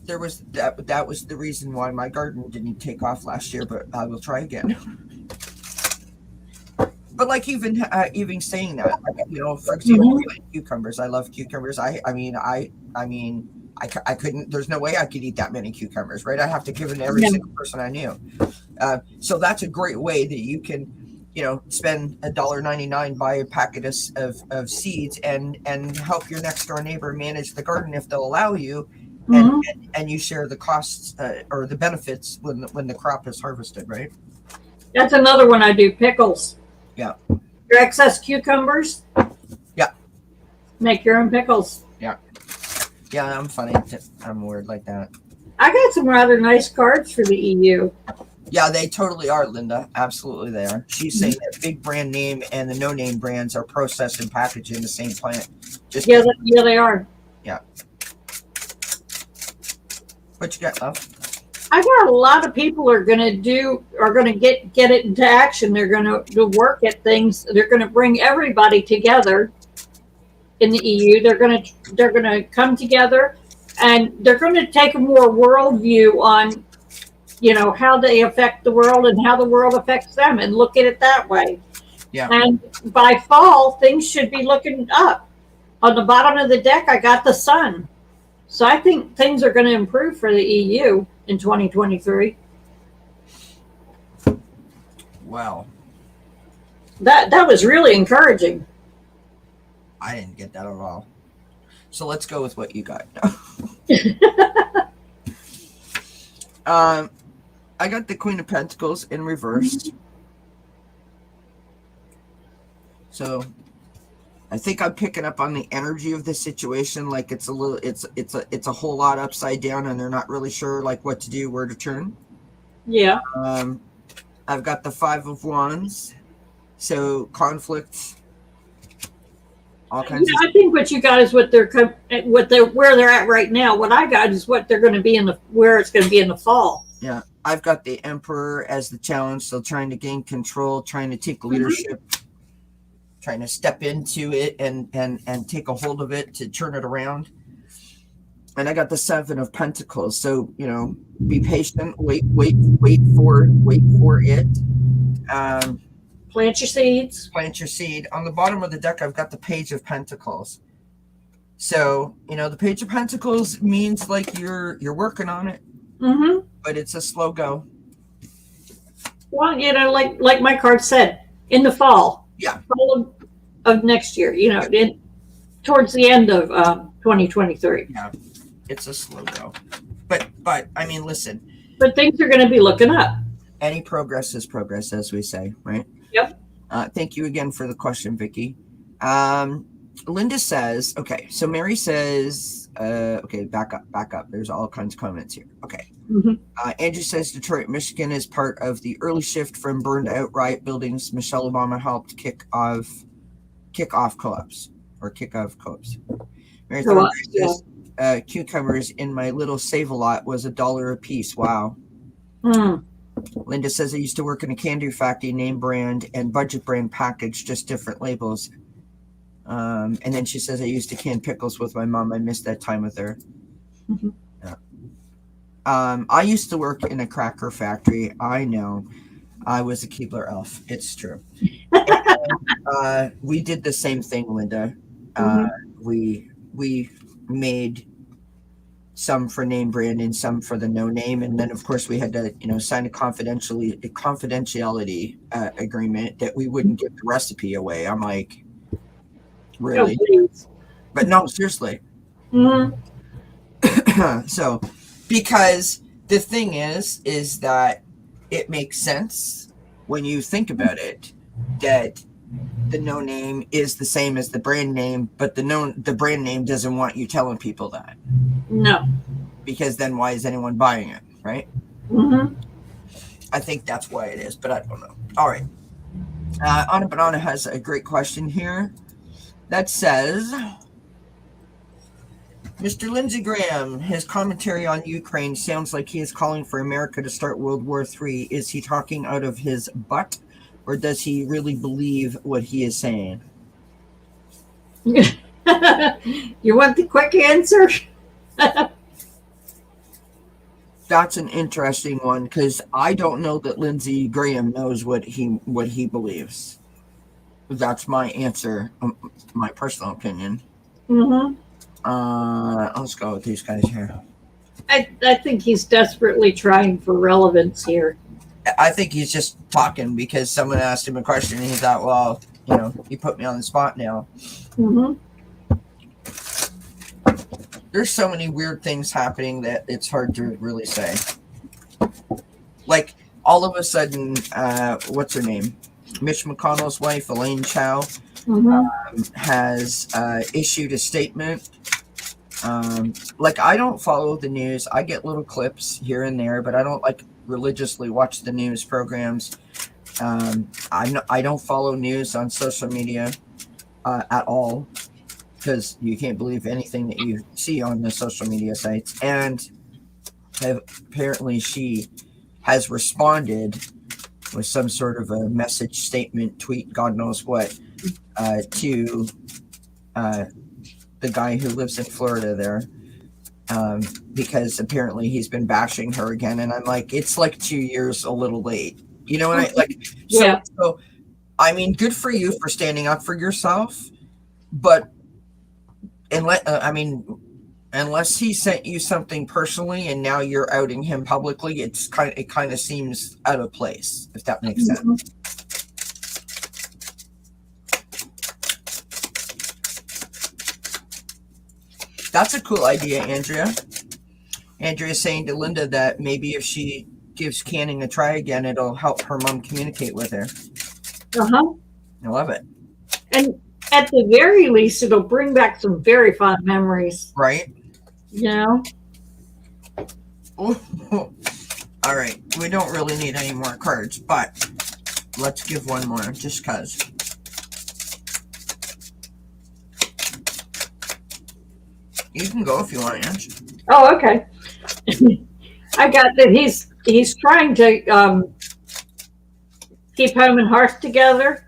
[SPEAKER 1] there was that was the reason why my garden didn't take off last year, but I will try again. But like even saying that, for example,
[SPEAKER 2] Mhm.
[SPEAKER 1] like cucumbers. I love cucumbers. I couldn't. There's no way I could eat that many cucumbers, right? I have to give it to every
[SPEAKER 2] Yeah.
[SPEAKER 1] single person I knew. So that's a great way that you can, spend $1.99, buy a packet of seeds, and help your next door neighbor manage the garden if they'll allow you, and
[SPEAKER 2] Mhm.
[SPEAKER 1] and you share the costs or the benefits when the crop is harvested, right?
[SPEAKER 2] That's another one I do. Pickles.
[SPEAKER 1] Yeah,
[SPEAKER 2] Your excess cucumbers,
[SPEAKER 1] yeah,
[SPEAKER 2] make your own pickles.
[SPEAKER 1] yeah, yeah. I'm funny. I'm weird like that.
[SPEAKER 2] I got some rather nice cards for the EU.
[SPEAKER 1] Yeah, they totally are, Linda. Absolutely, they are. She's saying that big brand name and the no name brands are processed and packaged in the same plant. Just
[SPEAKER 2] Yeah,
[SPEAKER 1] kidding.
[SPEAKER 2] yeah, they are.
[SPEAKER 1] Yeah. What you got, love?
[SPEAKER 2] I got a lot of people are gonna get it into action. They're gonna to work at things. They're gonna bring everybody together in the EU. They're gonna come together, and they're gonna take a more world view on how they affect the world and how the world affects them, and look at it that way.
[SPEAKER 1] Yeah.
[SPEAKER 2] And by fall, things should be looking up. On the bottom of the deck, I got the sun. So I think things are going to improve for the EU in 2023.
[SPEAKER 1] Well,
[SPEAKER 2] That was really encouraging.
[SPEAKER 1] I didn't get that at all. So let's go with what you got. I got the Queen of Pentacles in reverse. So I think I'm picking up on the energy of the situation. Like it's a whole lot upside down, and they're not really sure like what to do, where to turn.
[SPEAKER 2] Yeah.
[SPEAKER 1] I've got the Five of Wands, so conflict, all kinds of.
[SPEAKER 2] I think what you got is where they're at right now. What I got is what they're going to be where it's going to be in the fall.
[SPEAKER 1] Yeah, I've got the Emperor as the challenge, so trying to gain control, trying to take leadership, trying to step into it and take a hold of it to turn it around. And I got the Seven of Pentacles, so be patient, wait for it.
[SPEAKER 2] Plant your seeds.
[SPEAKER 1] Plant your seed. On the bottom of the deck, I've got the Page of Pentacles. So the Page of Pentacles means like you're working on it, but it's a slow go.
[SPEAKER 2] Well, like my card said, in the fall.
[SPEAKER 1] Yeah.
[SPEAKER 2] Fall of next year. Towards the end of 2023.
[SPEAKER 1] Yeah, it's a slow go. But I mean, listen.
[SPEAKER 2] But things are going to be looking up.
[SPEAKER 1] Any progress is progress, as we say, right?
[SPEAKER 2] Yep.
[SPEAKER 1] Thank you again for the question, Vicky. Linda says, okay, so Mary says, okay, back up. There's all kinds of comments here. Okay. Andrew says Detroit, Michigan is part of the early shift from burned out riot buildings. Michelle Obama helped kick off co-ops. Mary Thornberry says, cucumbers in my little save-a-lot was $1 a piece. Wow. Linda says, I used to work in a can-do factory, name brand and budget brand package, just different labels. And then she says, I used to can pickles with my mom. I missed that time with her.
[SPEAKER 2] Mhm.
[SPEAKER 1] Yeah. I used to work in a cracker factory. I know. I was a Keebler elf. It's true. And, we did the same thing, Linda. We made some for name brand and some for the no name, and then of course we had to sign a confidentiality agreement that we wouldn't give the recipe away. I'm like, really?
[SPEAKER 2] Oh, please.
[SPEAKER 1] But no, seriously.
[SPEAKER 2] Mhm.
[SPEAKER 1] So because the thing is that it makes sense when you think about it, that the no name is the same as the brand name, but the brand name doesn't want you telling people that,
[SPEAKER 2] No.
[SPEAKER 1] because then why is anyone buying it, right?
[SPEAKER 2] Mhm.
[SPEAKER 1] I think that's why it is, but I don't know. All right. Anna Banana has a great question here that says, Mr. Lindsey Graham, his commentary on Ukraine sounds like he is calling for America to start World War III. Is he talking out of his butt, or does he really believe what he is saying?
[SPEAKER 2] You want the quick answer?
[SPEAKER 1] That's an interesting one, because I don't know that Lindsey Graham knows what he believes. That's my answer, my personal opinion.
[SPEAKER 2] Mm-hmm.
[SPEAKER 1] Let's go with these guys here.
[SPEAKER 2] I think he's desperately trying for relevance here.
[SPEAKER 1] I think he's just talking because someone asked him a question and he thought, well, you put me on the spot now.
[SPEAKER 2] Mm-hmm.
[SPEAKER 1] There's so many weird things happening that it's hard to really say. Like, all of a sudden, what's her name? Mitch McConnell's wife, Elaine Chao, has issued a statement. Like, I don't follow the news. I get little clips here and there, but I don't religiously watch the news programs. I don't follow news on social media at all, because you can't believe anything that you see on the social media sites. And apparently she has responded with some sort of a message, statement, tweet, God knows what, to the guy who lives in Florida there, because apparently he's been bashing her again. And I'm like, it's like 2 years a little late. You know what I like?
[SPEAKER 2] Yeah.
[SPEAKER 1] So I mean, good for you for standing up for yourself, but unless he sent you something personally and now you're outing him publicly, it kind of seems out of place, if that makes sense. That's a cool idea, Andrea. Andrea's saying to Linda that maybe if she gives canning a try again, it'll help her mom communicate with her.
[SPEAKER 2] Uh-huh.
[SPEAKER 1] I love it.
[SPEAKER 2] And at the very least, it'll bring back some very fond memories.
[SPEAKER 1] Right? All right. We don't really need any more cards, but let's give one more just because. You can go if you want, Ange.
[SPEAKER 2] Oh, okay. I got that he's trying to keep home and hearth together.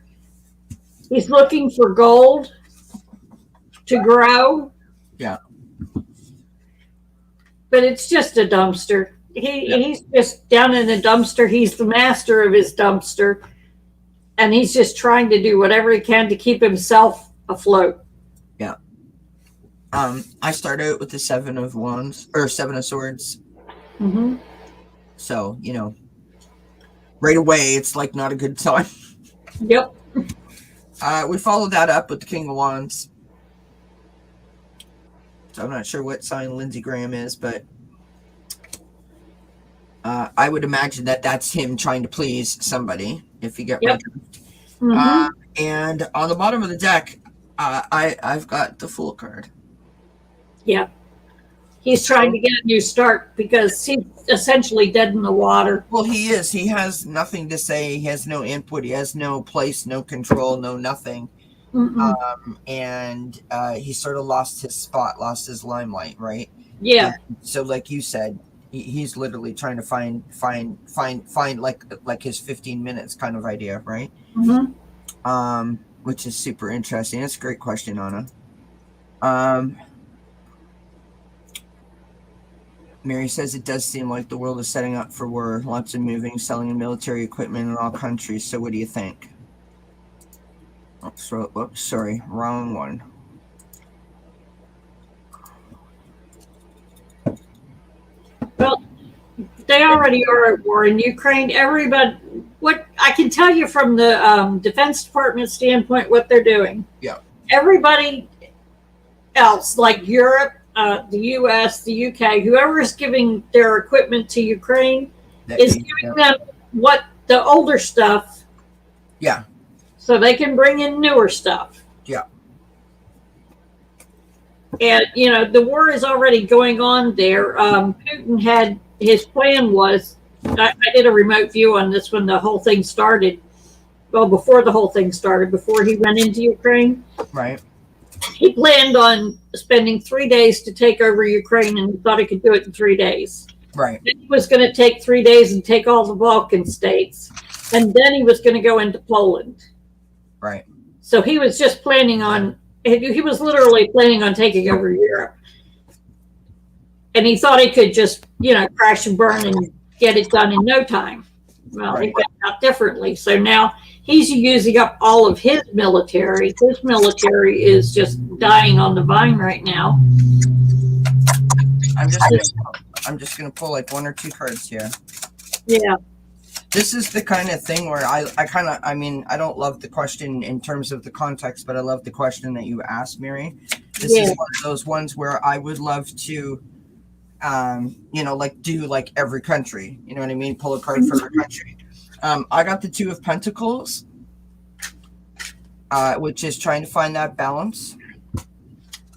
[SPEAKER 2] He's looking for gold to grow.
[SPEAKER 1] Yeah.
[SPEAKER 2] But it's just a dumpster. He's just down in a dumpster. He's the master of his dumpster. And he's just trying to do whatever he can to keep himself afloat.
[SPEAKER 1] Yeah. I start out with the 7 of Wands, or 7 of Swords.
[SPEAKER 2] Mm-hmm.
[SPEAKER 1] So, right away, it's like not a good time.
[SPEAKER 2] Yep.
[SPEAKER 1] We followed that up with the King of Wands. So I'm not sure what sign Lindsey Graham is, but I would imagine that that's him trying to please somebody, if you get my drift.
[SPEAKER 2] Mm-hmm.
[SPEAKER 1] And on the bottom of the deck, I've got the Fool card.
[SPEAKER 2] Yeah. He's trying to get a new start because he's essentially dead in the water.
[SPEAKER 1] Well, he is. He has nothing to say. He has no input. He has no place, no control, no nothing. And he sort of lost his spot, lost his limelight, right?
[SPEAKER 2] Yeah.
[SPEAKER 1] And so like you said, he's literally trying to find like his 15 minutes kind of idea, right? Which is super interesting. That's a great question, Anna. Mary says it does seem like the world is setting up for war. Lots of moving, selling of military equipment in all countries. So what do you think? Oops, sorry, wrong one.
[SPEAKER 2] Well, they already are at war in Ukraine. Everybody, what I can tell you from the Defense Department standpoint, what they're doing.
[SPEAKER 1] Yeah.
[SPEAKER 2] Everybody else, like Europe, the U.S., the U.K., whoever is giving their equipment to Ukraine, is giving them what the older stuff.
[SPEAKER 1] Yeah.
[SPEAKER 2] So they can bring in newer stuff.
[SPEAKER 1] Yeah.
[SPEAKER 2] And, the war is already going on there. Putin had, his plan was, I did a remote view on this when the whole thing started. Well, before the whole thing started, before he went into Ukraine.
[SPEAKER 1] Right.
[SPEAKER 2] He planned on spending 3 days to take over Ukraine, and he thought he could do it in 3 days.
[SPEAKER 1] Right.
[SPEAKER 2] Then he was going to take 3 days and take all the Balkan states. And then he was going to go into Poland.
[SPEAKER 1] Right.
[SPEAKER 2] So he was just planning on, he was literally planning on taking over Europe. And he thought he could just, crash and burn and get it done in no time. Well,
[SPEAKER 1] Right.
[SPEAKER 2] It went out differently. So now he's using up all of his military. His military is just dying on the vine right now.
[SPEAKER 1] I'm just gonna pull like one or two cards here.
[SPEAKER 2] Yeah.
[SPEAKER 1] This is the kind of thing where I don't love the question in terms of the context, but I love the question that you asked, Mary. This is one of those ones where I would love to, do like every country. You know what I mean? Pull a card for every country. I got the Two of Pentacles, which is trying to find that balance.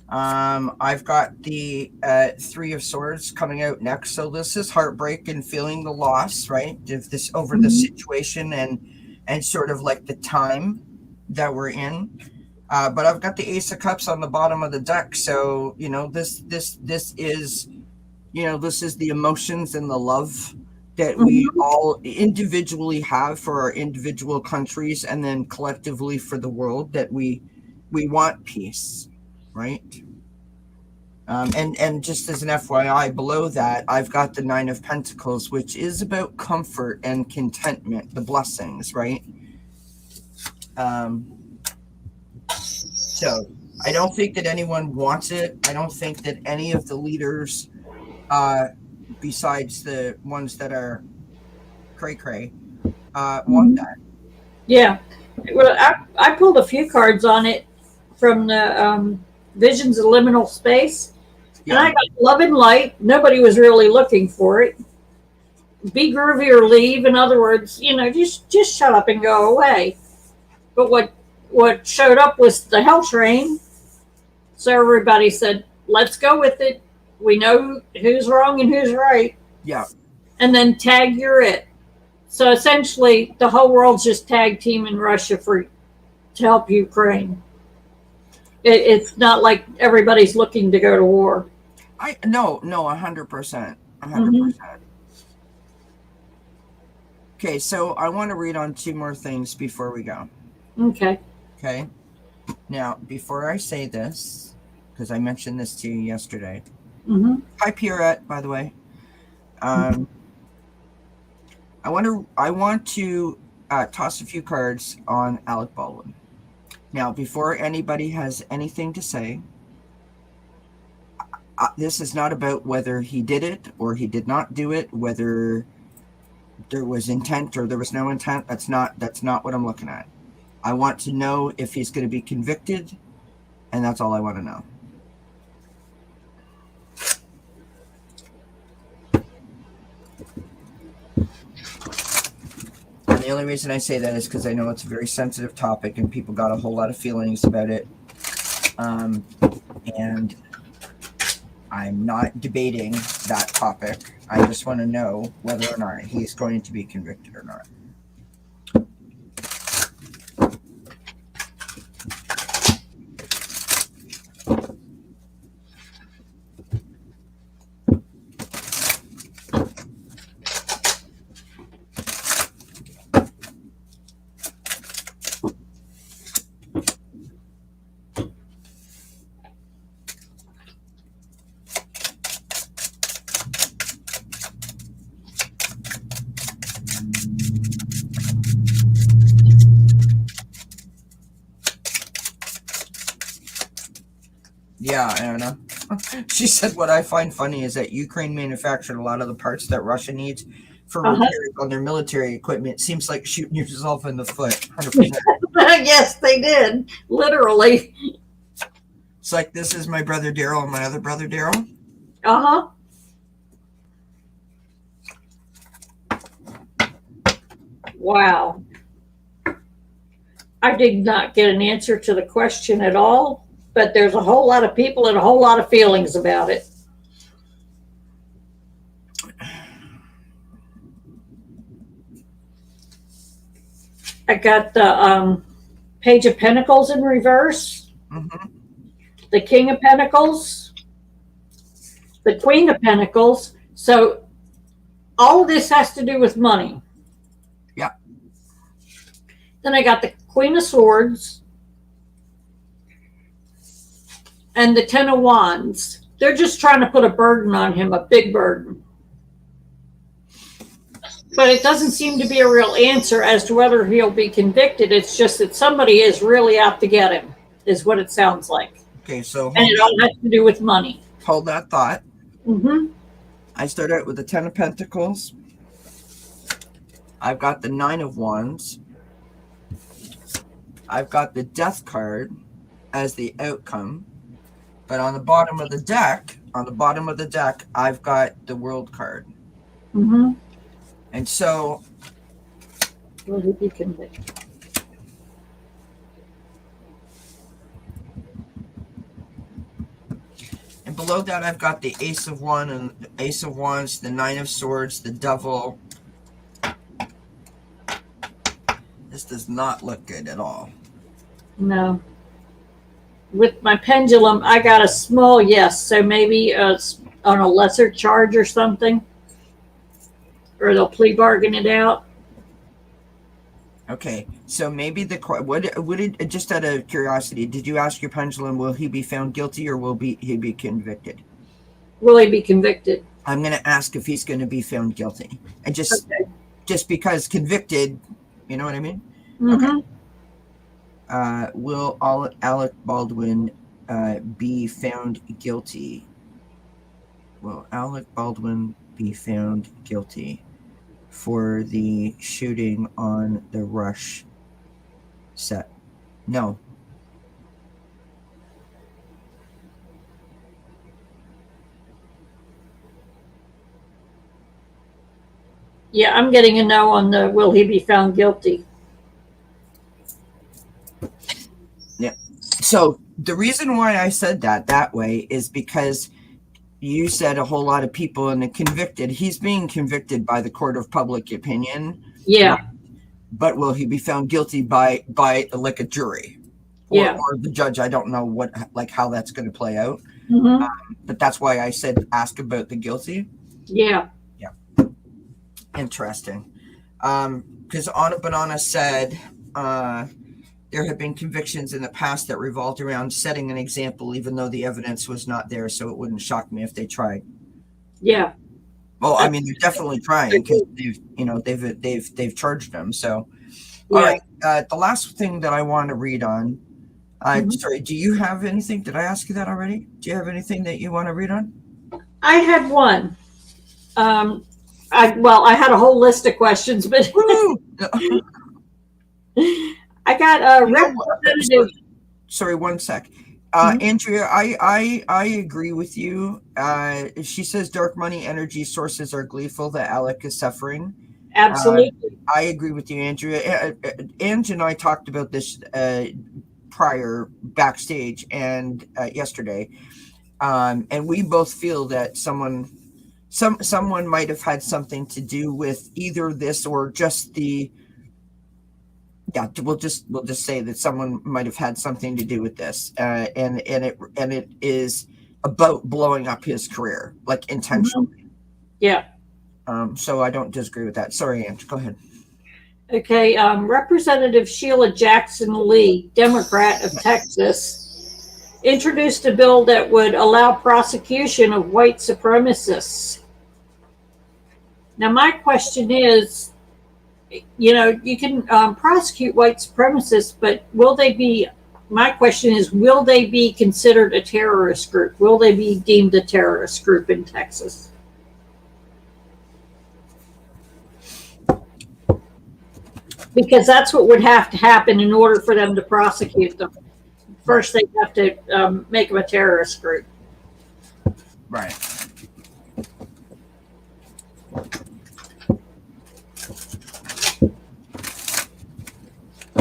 [SPEAKER 1] I've got the Three of Swords coming out next. So this is heartbreak and feeling the loss, right? Of this over the situation and sort of like the time that we're in. But I've got the Ace of Cups on the bottom of the deck. So, this is, this is the emotions and the love that we all individually have for our individual countries, and then collectively for the world, that we want peace. Right. And just as an FYI, below that, I've got the Nine of Pentacles, which is about comfort and contentment, the blessings, right? So I don't think that anyone wants it. I don't think that any of the leaders, besides the ones that are cray-cray, want that.
[SPEAKER 2] Yeah. Well, I pulled a few cards on it from the Visions of Liminal Space. Yeah. And I got Love and Light. Nobody was really looking for it. Be groovy or leave. In other words, just shut up and go away. But what showed up was the Hell Train. So everybody said, let's go with it. We know who's wrong and who's right.
[SPEAKER 1] Yeah.
[SPEAKER 2] And then tag you're it. So essentially, the whole world's just tag team in Russia to help Ukraine. It's not like everybody's looking to go to war.
[SPEAKER 1] No, 100%. 100%. Okay, so I want to read on two more things before we go.
[SPEAKER 2] Okay.
[SPEAKER 1] Now, before I say this, because I mentioned this to you yesterday.
[SPEAKER 2] Hi,
[SPEAKER 1] Pierrette, by the way. I want to toss a few cards on Alec Baldwin. Now, before anybody has anything to say, this is not about whether he did it or he did not do it, whether there was intent or there was no intent. That's not what I'm looking at. I want to know if he's going to be convicted, and that's all I want to know. And the only reason I say that is because I know it's a very sensitive topic and people got a whole lot of feelings about it. And I'm not debating that topic. I just want to know whether or not he's going to be convicted or not. Yeah, I don't know. She said, what I find funny is that Ukraine manufactured a lot of the parts that Russia needs for
[SPEAKER 2] Uh-huh.
[SPEAKER 1] repairs on their military equipment. Seems like shooting yourself in the foot, 100%.
[SPEAKER 2] Yes, they did. Literally.
[SPEAKER 1] It's like, this is my brother Daryl and my other brother Daryl.
[SPEAKER 2] Uh-huh. Wow. I did not get an answer to the question at all, but there's a whole lot of people and a whole lot of feelings about it. I got the Page of Pentacles in reverse,
[SPEAKER 1] Mm-hmm.
[SPEAKER 2] the King of Pentacles, the Queen of Pentacles. So all of this has to do with money.
[SPEAKER 1] Yeah.
[SPEAKER 2] Then I got the Queen of Swords and the Ten of Wands. They're just trying to put a burden on him, a big burden. But it doesn't seem to be a real answer as to whether he'll be convicted. It's just that somebody is really out to get him, is what it sounds like.
[SPEAKER 1] Okay, so
[SPEAKER 2] And it all has to do with money.
[SPEAKER 1] hold that thought.
[SPEAKER 2] Mm-hmm.
[SPEAKER 1] I start out with the Ten of Pentacles. I've got the Nine of Wands. I've got the Death card as the outcome. But on the bottom of the deck, I've got the World card.
[SPEAKER 2] Mm-hmm.
[SPEAKER 1] And so,
[SPEAKER 2] Will he be convicted?
[SPEAKER 1] and below that, I've got the Ace of Wands and Ace of Wands, the Nine of Swords, the Devil. This does not look good at all.
[SPEAKER 2] No. With my pendulum, I got a small yes. So maybe on a lesser charge or something. Or they'll plea bargain it out.
[SPEAKER 1] Okay, so maybe would it, just out of curiosity, did you ask your pendulum, will he be found guilty or will he be convicted?
[SPEAKER 2] Will he be convicted?
[SPEAKER 1] I'm going to ask if he's going to be found guilty, and just because convicted, you know what I mean?
[SPEAKER 2] Mm-hmm.
[SPEAKER 1] Okay. Will Alec Baldwin be found guilty? Will Alec Baldwin be found guilty for the shooting on the Rush set? No.
[SPEAKER 2] Yeah, I'm getting a no on the will he be found guilty.
[SPEAKER 1] Yeah. So the reason why I said that way is because you said a whole lot of people and convicted. He's being convicted by the court of public opinion.
[SPEAKER 2] Yeah.
[SPEAKER 1] But will he be found guilty by like a jury or the judge? I don't know how that's going to play out.
[SPEAKER 2] Mm-hmm.
[SPEAKER 1] But that's why I said ask about the guilty.
[SPEAKER 2] Yeah.
[SPEAKER 1] Yeah. Interesting. Because Anna Banana said there have been convictions in the past that revolved around setting an example, even though the evidence was not there. So it wouldn't shock me if they tried.
[SPEAKER 2] Yeah.
[SPEAKER 1] Well, I mean, they're definitely trying because they've charged them. So, all right. The last thing that I want to read on. Sorry, do you have anything? Did I ask you that already? Do you have anything that you want to read on?
[SPEAKER 2] I had one. I had a whole list of questions, but I got a representative.
[SPEAKER 1] Sorry, one sec. Andrea, I agree with you. She says dark money energy sources are gleeful that Alec is suffering.
[SPEAKER 2] Absolutely.
[SPEAKER 1] I agree with you, Andrea. Ange and I talked about this prior backstage and yesterday. And we both feel that someone might have had something to do with either this or just the we'll just say that someone might have had something to do with this, and it is about blowing up his career, like intentionally.
[SPEAKER 2] Yeah.
[SPEAKER 1] So I don't disagree with that. Sorry, Ange, go ahead.
[SPEAKER 2] Okay. Representative Sheila Jackson Lee, Democrat of Texas, introduced a bill that would allow prosecution of white supremacists. Now, my question is, you can prosecute white supremacists, but will they be my question is, will they be considered a terrorist group? Will they be deemed a terrorist group in Texas? Because that's what would have to happen in order for them to prosecute them. First, they have to make them a terrorist group.
[SPEAKER 1] Right.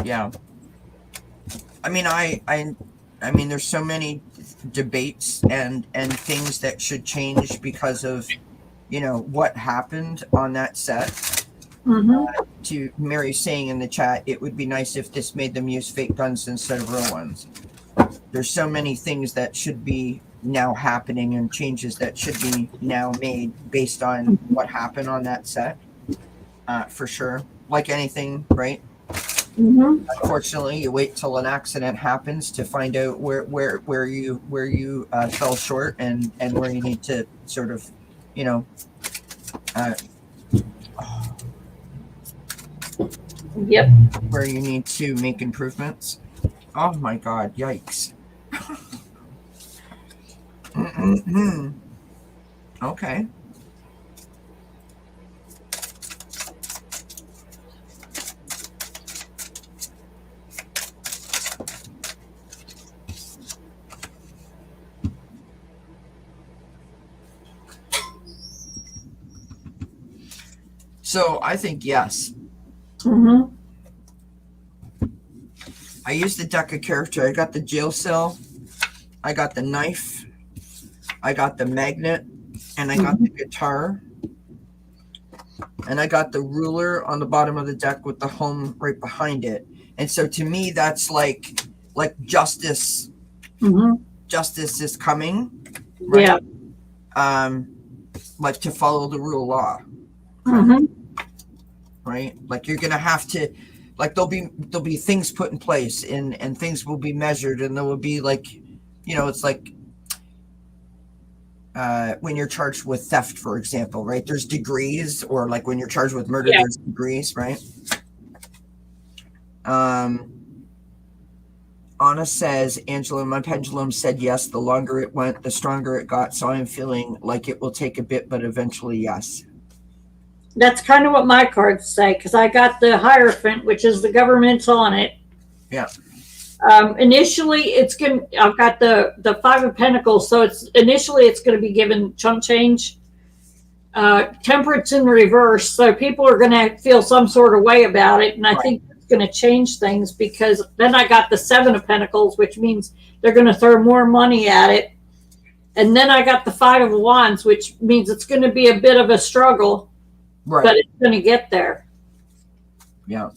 [SPEAKER 1] Yeah. I mean, there's so many debates and things that should change because of, what happened on that set.
[SPEAKER 2] Mm-hmm.
[SPEAKER 1] To Mary saying in the chat, it would be nice if this made them use fake guns instead of real ones. There's so many things that should be now happening and changes that should be now made based on what happened on that set. For sure. Like anything, right?
[SPEAKER 2] Mm-hmm.
[SPEAKER 1] Unfortunately, you wait till an accident happens to find out where you fell short and where you need to sort of,
[SPEAKER 2] Yep.
[SPEAKER 1] where you need to make improvements. Oh my God! Yikes. Okay. So I think yes.
[SPEAKER 2] Mm-hmm.
[SPEAKER 1] I used the deck of character. I got the jail cell. I got the knife. I got the magnet. And I got the guitar. And I got the ruler on the bottom of the deck with the home right behind it. And so to me, that's like justice.
[SPEAKER 2] Mm-hmm.
[SPEAKER 1] Justice is coming. Right?
[SPEAKER 2] Yeah.
[SPEAKER 1] Like to follow the rule of law.
[SPEAKER 2] Mm-hmm.
[SPEAKER 1] Right? Like you're gonna have to, like there'll be things put in place and things will be measured and there will be like, it's like when you're charged with theft, for example, right? There's degrees, or like when you're charged with murder, there's degrees, right? Anna says, Angela, my pendulum said yes. The longer it went, the stronger it got. So I'm feeling like it will take a bit, but eventually, yes.
[SPEAKER 2] That's kind of what my cards say, because I got the Hierophant, which is the government's on it.
[SPEAKER 1] Yeah.
[SPEAKER 2] Initially, I've got the Five of Pentacles, so it's going to be given chump change. Temperance in reverse, so people are going to feel some sort of way about it, and I think it's going to change things, because then I got the Seven of Pentacles, which means they're going to throw more money at it, and then I got the Five of Wands, which means it's going to be a bit of a struggle. Right. But it's going to get there.
[SPEAKER 1] Yeah.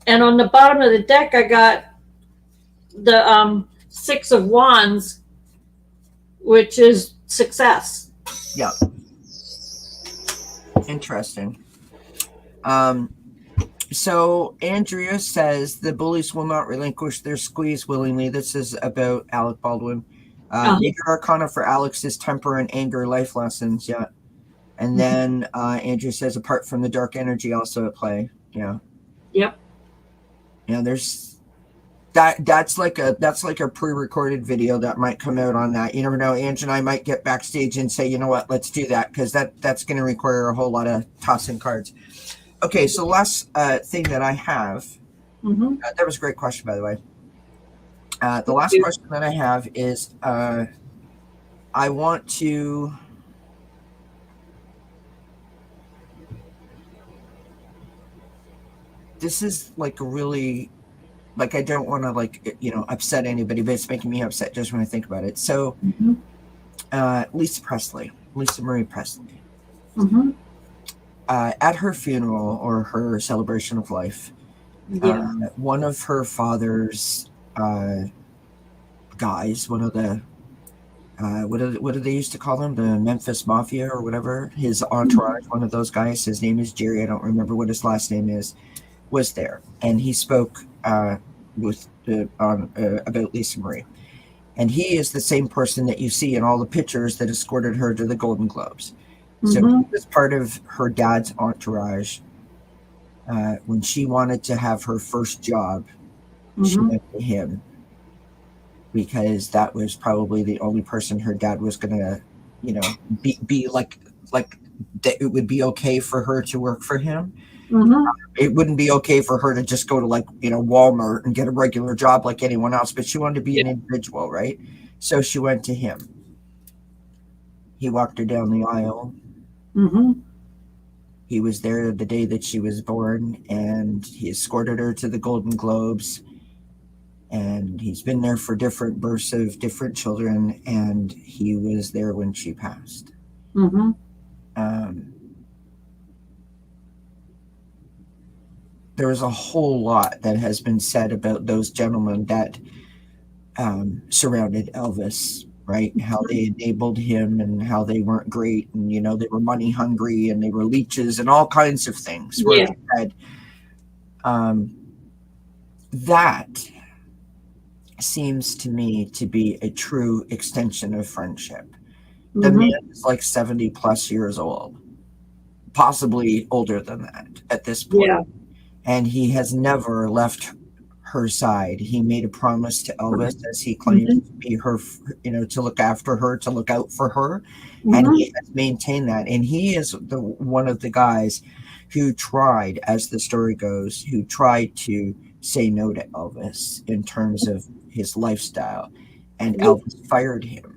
[SPEAKER 2] And on the bottom of the deck, I got the Six of Wands, which is success.
[SPEAKER 1] Yeah. Interesting. So Andrea says the bullies will not relinquish their squeeze willingly. This is about Alec Baldwin. Major Arcana for Alex is temper and anger life lessons. Yeah. And then Andrew says, apart from the dark energy also at play. Yeah.
[SPEAKER 2] Yep.
[SPEAKER 1] Yeah, there's that's like a pre-recorded video that might come out on that. You never know. Ange and I might get backstage and say, you know what, let's do that, because that's going to require a whole lot of tossing cards. Okay, so last thing that I have, that was a great question, by the way. The last question that I have is I want to. This is like a really, like, I don't want to upset anybody, but it's making me upset just when I think about it. So Lisa Marie Presley, at her funeral or her celebration of life, one of her father's guys, one of the what do they used to call them, the Memphis Mafia or whatever, his entourage, one of those guys, his name is Jerry, I don't remember what his last name is, was there, and he spoke about Lisa Marie, and he is the same person that you see in all the pictures that escorted her to the Golden Globes. So he was part of her dad's entourage when she wanted to have her first job she
[SPEAKER 2] Mhm.
[SPEAKER 1] went to him because that was probably the only person her dad was gonna, be like that it would be okay for her to work for him.
[SPEAKER 2] Mhm.
[SPEAKER 1] It wouldn't be okay for her to just go to Walmart and get a regular job like anyone else, but she wanted to be
[SPEAKER 2] Yeah.
[SPEAKER 1] an individual, right? So she went to him. He walked her down the aisle.
[SPEAKER 2] Mhm.
[SPEAKER 1] He was there the day that she was born, and he escorted her to the Golden Globes. And he's been there for different births of different children, and he was there when she passed.
[SPEAKER 2] Mhm.
[SPEAKER 1] Um, there was a whole lot that has been said about those gentlemen that surrounded Elvis, right? How they enabled him and how they weren't great, and they were money hungry and they were leeches and all kinds of things. Where
[SPEAKER 2] Yeah.
[SPEAKER 1] they said that seems to me to be a true extension of friendship. The man
[SPEAKER 2] Mhm.
[SPEAKER 1] is like 70 plus years old, possibly older than that at this point.
[SPEAKER 2] Yeah.
[SPEAKER 1] And he has never left her side. He made a promise to Elvis, as he claimed
[SPEAKER 2] Mhm.
[SPEAKER 1] to be her, to look after her, to look out for her. And
[SPEAKER 2] Mhm.
[SPEAKER 1] he has maintained that. And he is one of the guys who tried, as the story goes, who tried to say no to Elvis in terms of his lifestyle. And
[SPEAKER 2] Yeah.
[SPEAKER 1] Elvis fired him.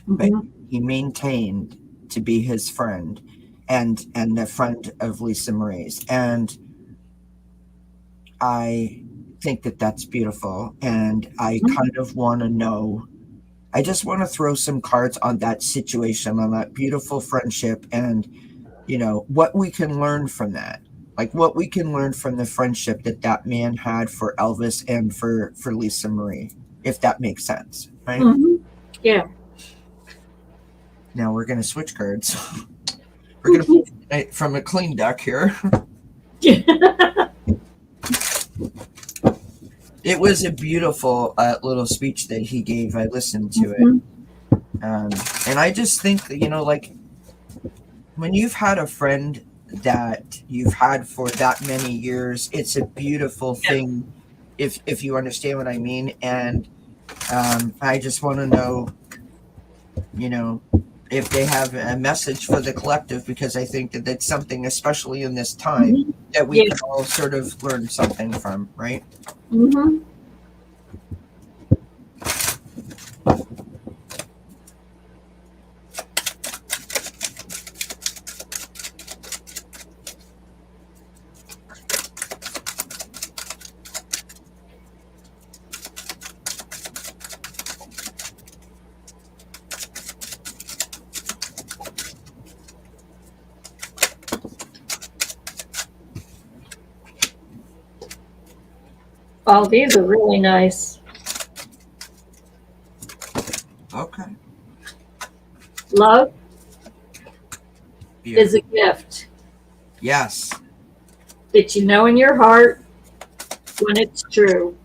[SPEAKER 1] But
[SPEAKER 2] Mhm.
[SPEAKER 1] he maintained to be his friend and a friend of Lisa Marie's. And I think that that's beautiful. And I
[SPEAKER 2] Mhm.
[SPEAKER 1] kind of want to know, I just want to throw some cards on that situation, on that beautiful friendship, and, what we can learn from that. Like what we can learn from the friendship that that man had for Elvis and for Lisa Marie, if that makes sense, right?
[SPEAKER 2] Mhm. Yeah.
[SPEAKER 1] Now we're going to switch cards. We're going to pull from a clean deck here. It was a beautiful little speech that he gave. I listened to it.
[SPEAKER 2] Mhm.
[SPEAKER 1] Um, and I just think that, like when you've had a friend that you've had for that many years, it's a beautiful
[SPEAKER 2] Yeah.
[SPEAKER 1] thing, if you understand what I mean. And I just want to know, you know, if they have a message for the collective, because I think that that's something, especially in this time,
[SPEAKER 2] Mhm.
[SPEAKER 1] that we
[SPEAKER 2] Yeah.
[SPEAKER 1] can all sort of learn something from, right?
[SPEAKER 2] Mhm. Oh, these are really nice.
[SPEAKER 1] Okay.
[SPEAKER 2] Love is
[SPEAKER 1] Beautiful.
[SPEAKER 2] a gift
[SPEAKER 1] Yes.
[SPEAKER 2] that you know in your heart when it's true.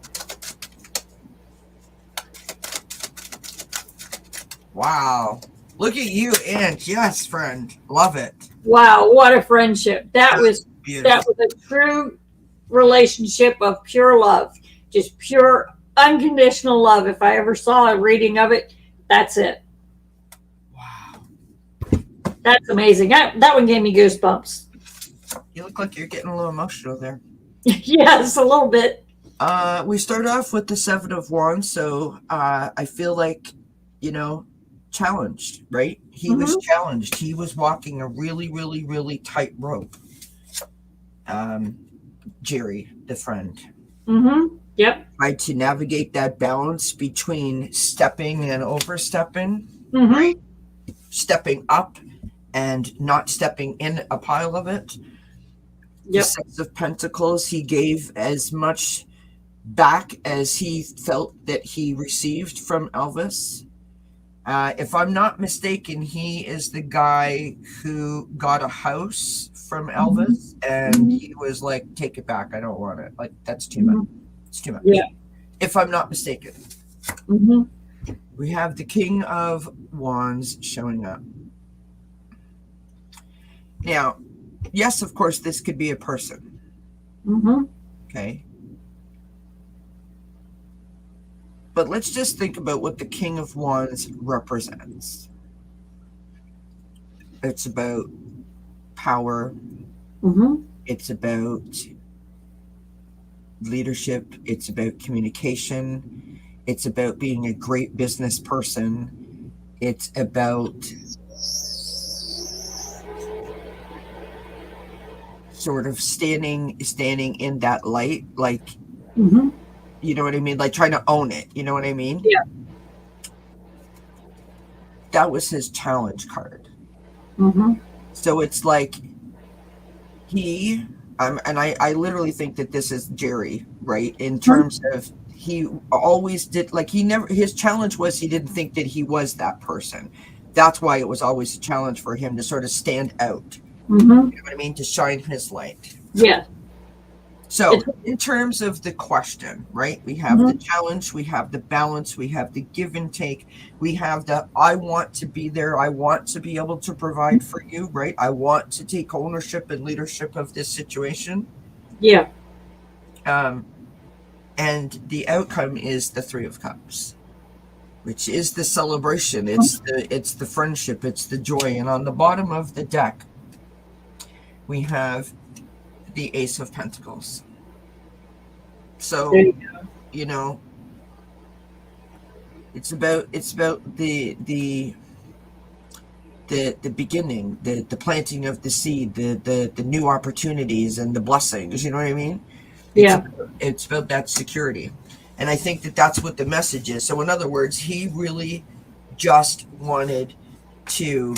[SPEAKER 1] Wow. Look at you, Aunt. Yes, friend. Love it.
[SPEAKER 2] Wow, what a friendship. That
[SPEAKER 1] That's
[SPEAKER 2] was
[SPEAKER 1] beautiful.
[SPEAKER 2] a true relationship of pure love. Just pure unconditional love. If I ever saw a reading of it, that's it.
[SPEAKER 1] Wow.
[SPEAKER 2] That's amazing. That one gave me goosebumps.
[SPEAKER 1] You look like you're getting a little emotional there.
[SPEAKER 2] Yes, a little bit.
[SPEAKER 1] We start off with the Seven of Wands, so I feel like, you know, challenged, right? He was
[SPEAKER 2] Mm-hmm.
[SPEAKER 1] challenged. He was walking a really, really, really tight rope. Um, Jerry, the friend,
[SPEAKER 2] Mm-hmm. Yep.
[SPEAKER 1] tried to navigate that balance between stepping and overstepping, right?
[SPEAKER 2] Mm-hmm.
[SPEAKER 1] Stepping up and not stepping in a pile of it. The
[SPEAKER 2] Yep.
[SPEAKER 1] Six of Pentacles, he gave as much back as he felt that he received from Elvis. If I'm not mistaken, he is the guy who got a house from
[SPEAKER 2] Mm-hmm.
[SPEAKER 1] Elvis, and
[SPEAKER 2] Mm-hmm.
[SPEAKER 1] he was like, "Take it back. I don't want it. Like that's too much.
[SPEAKER 2] Mm-hmm.
[SPEAKER 1] It's too much."
[SPEAKER 2] Yeah.
[SPEAKER 1] If I'm not mistaken,
[SPEAKER 2] Mm-hmm.
[SPEAKER 1] we have the King of Wands showing up. Now, yes, of course, this could be a person.
[SPEAKER 2] Mm-hmm.
[SPEAKER 1] Okay, But let's just think about what the King of Wands represents. It's about power.
[SPEAKER 2] Mm-hmm.
[SPEAKER 1] It's about leadership. It's about communication. It's about being a great business person. It's about sort of standing in that light, like,
[SPEAKER 2] Mm-hmm.
[SPEAKER 1] you know what I mean? Like trying to own it. You know what I mean?
[SPEAKER 2] Yeah.
[SPEAKER 1] That was his challenge card.
[SPEAKER 2] Mm-hmm.
[SPEAKER 1] So it's like he, and I literally think that this is Jerry, right? In terms of he always did, like he never, his challenge was he didn't think that he was that person. That's why it was always a challenge for him to sort of stand out.
[SPEAKER 2] Mm-hmm.
[SPEAKER 1] You know what I mean? To shine his light.
[SPEAKER 2] Yeah.
[SPEAKER 1] So in terms of the question, right, we have the challenge, we have the balance, we have the give and take, we have the I want to be there, I want to be able to provide for you, right? I want to take ownership and leadership of this situation.
[SPEAKER 2] Yeah.
[SPEAKER 1] And the outcome is the Three of Cups, which is the celebration, it's the friendship, it's the joy. And on the bottom of the deck, we have the Ace of Pentacles. So, you know, it's about the beginning, the planting of the seed, the new opportunities and the blessings. You know what I mean? It's about that security, and I think that that's what the message is. So, in other words, he really just wanted to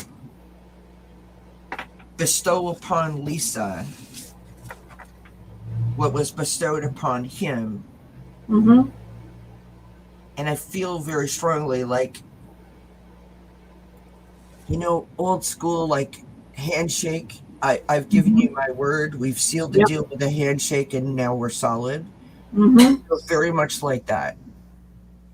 [SPEAKER 1] bestow upon Lisa what was bestowed upon him.
[SPEAKER 2] Mm-hmm.
[SPEAKER 1] And I feel very strongly like, you know, old school, like handshake. I've given you my word. We've sealed the deal with a handshake and now we're solid.
[SPEAKER 2] Mm-hmm.
[SPEAKER 1] So very much like that.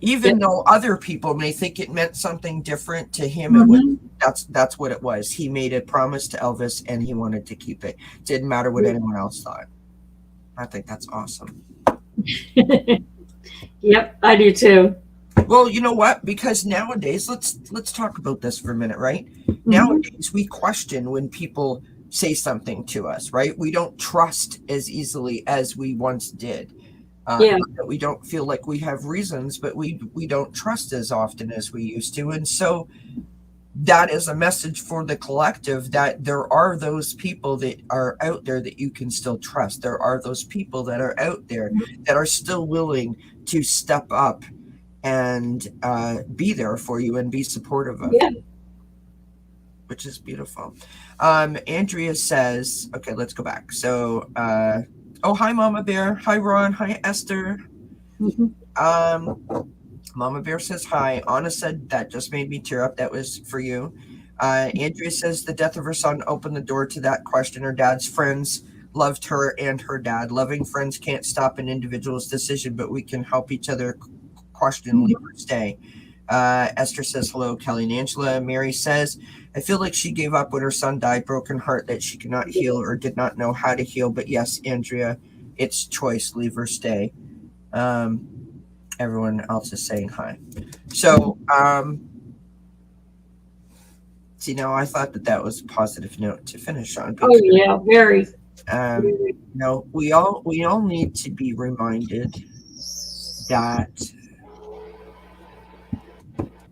[SPEAKER 1] Even though other people may think it meant something different, to him it was, that's what it was. He made a promise to Elvis and he wanted to keep it. Didn't matter what anyone else thought. I think that's awesome.
[SPEAKER 2] Yep, I do too.
[SPEAKER 1] Well, you know what? Because nowadays, let's talk about this for a minute, right? Nowadays, we question when people say something to us, right? We don't trust as easily as we once did. We don't feel like we have reasons, but we don't trust as often as we used to. And so that is a message for the collective, that there are those people that are out there that you can still trust. There are those people that are out there that are still willing to step up and be there for you and be supportive of you, which is beautiful. Andrea says, okay, let's go back. So, hi, Mama Bear. Hi, Ron. Hi, Esther. Mama Bear says hi. Anna said that just made me tear up. That was for you. Andrea says the death of her son opened the door to that question. Her dad's friends loved her and her dad. Loving friends can't stop an individual's decision, but we can help each other question, leave or stay. Esther says hello. Kelly and Angela. Mary says, I feel like she gave up when her son died, broken heart that she could not heal or did not know how to heal. But yes, Andrea, it's choice, leave or stay. Everyone else is saying hi. So, see, now I thought that was a positive note to finish on.
[SPEAKER 2] Oh yeah, very.
[SPEAKER 1] No, we all need to be reminded that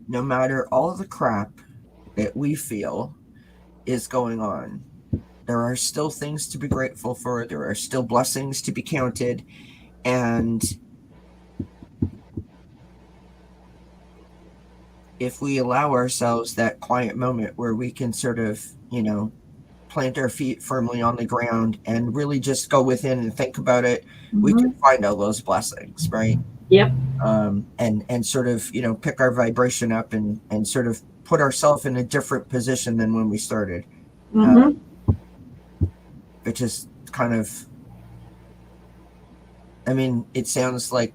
[SPEAKER 1] no matter all the crap that we feel is going on, there are still things to be grateful for. There are still blessings to be counted. And if we allow ourselves that quiet moment where we can sort of, plant our feet firmly on the ground and really just go within and think about it, we can find all those blessings, right?
[SPEAKER 2] Yep.
[SPEAKER 1] And sort of, pick our vibration up and sort of put ourselves in a different position than when we started. Which is kind of, it sounds like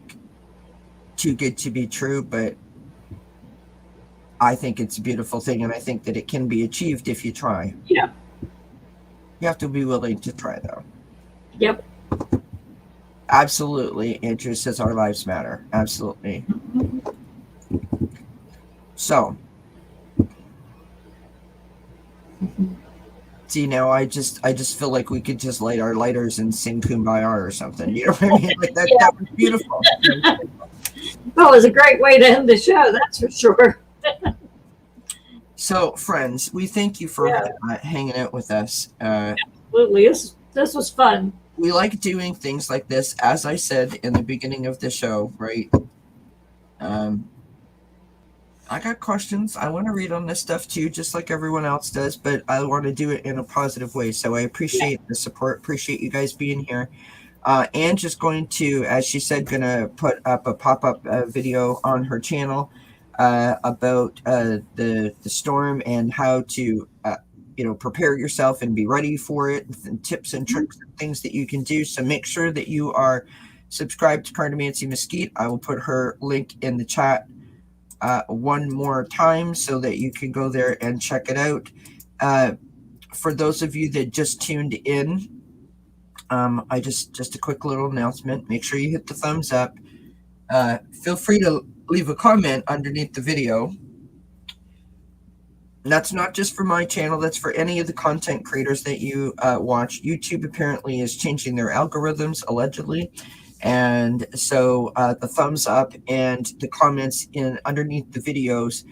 [SPEAKER 1] too good to be true, but I think it's a beautiful thing, and I think that it can be achieved if you try.
[SPEAKER 2] Yeah.
[SPEAKER 1] You have to be willing to try, though.
[SPEAKER 2] Yep.
[SPEAKER 1] Absolutely. Andrew says our lives matter. Absolutely. So, see, now I just feel like we could just light our lighters and sing Kumbaya or something. You know what I mean? Like that.
[SPEAKER 2] Yeah.
[SPEAKER 1] That was beautiful.
[SPEAKER 2] Well, it was a great way to end the show, that's for sure.
[SPEAKER 1] So, friends, we thank you for hanging out with us.
[SPEAKER 2] Absolutely. This was fun.
[SPEAKER 1] We like doing things like this, as I said in the beginning of the show, right? I got questions. I want to read on this stuff too, just like everyone else does, but I want to do it in a positive way. So I appreciate the support, appreciate you guys being here. And just going to, as she said, going to put up a pop-up video on her channel about the storm and how to prepare yourself and be ready for it, and tips and tricks and things that you can do. So make sure that you are subscribed to Cardamancy Mesquite. I will put her link in the chat one more time so that you can go there and check it out. For those of you that just tuned in, I just a quick little announcement. Make sure you hit the thumbs up. Feel free to leave a comment underneath the video. And that's not just for my channel, that's for any of the content creators that you watch. YouTube apparently is changing their algorithms, allegedly. And so the thumbs up and the comments in underneath the videos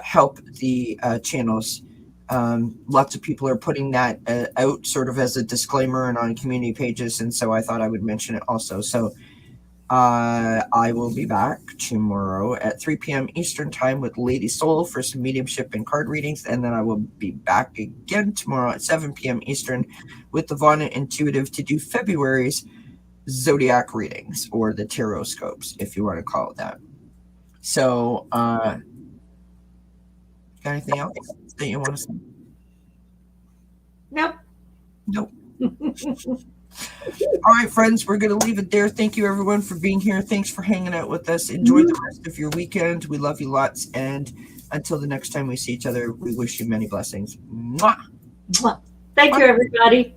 [SPEAKER 1] help the channels. Lots of people are putting that out sort of as a disclaimer and on community pages, and so I thought I would mention it also. So I will be back tomorrow at 3 p.m. Eastern time with Lady Soul for some mediumship and card readings, and then I will be back again tomorrow at 7 p.m. Eastern with the Vana Intuitive to do February's zodiac readings, or the tarot scopes, if you want to call it that. So got anything else that you want to say?
[SPEAKER 2] Nope.
[SPEAKER 1] All right, friends, we're going to leave it there. Thank you, everyone, for being here. Thanks for hanging out with us. Enjoy the rest of your weekend. We love you lots. And until the next time we see each other, we wish you many blessings. Mwah!
[SPEAKER 2] Thank you, everybody.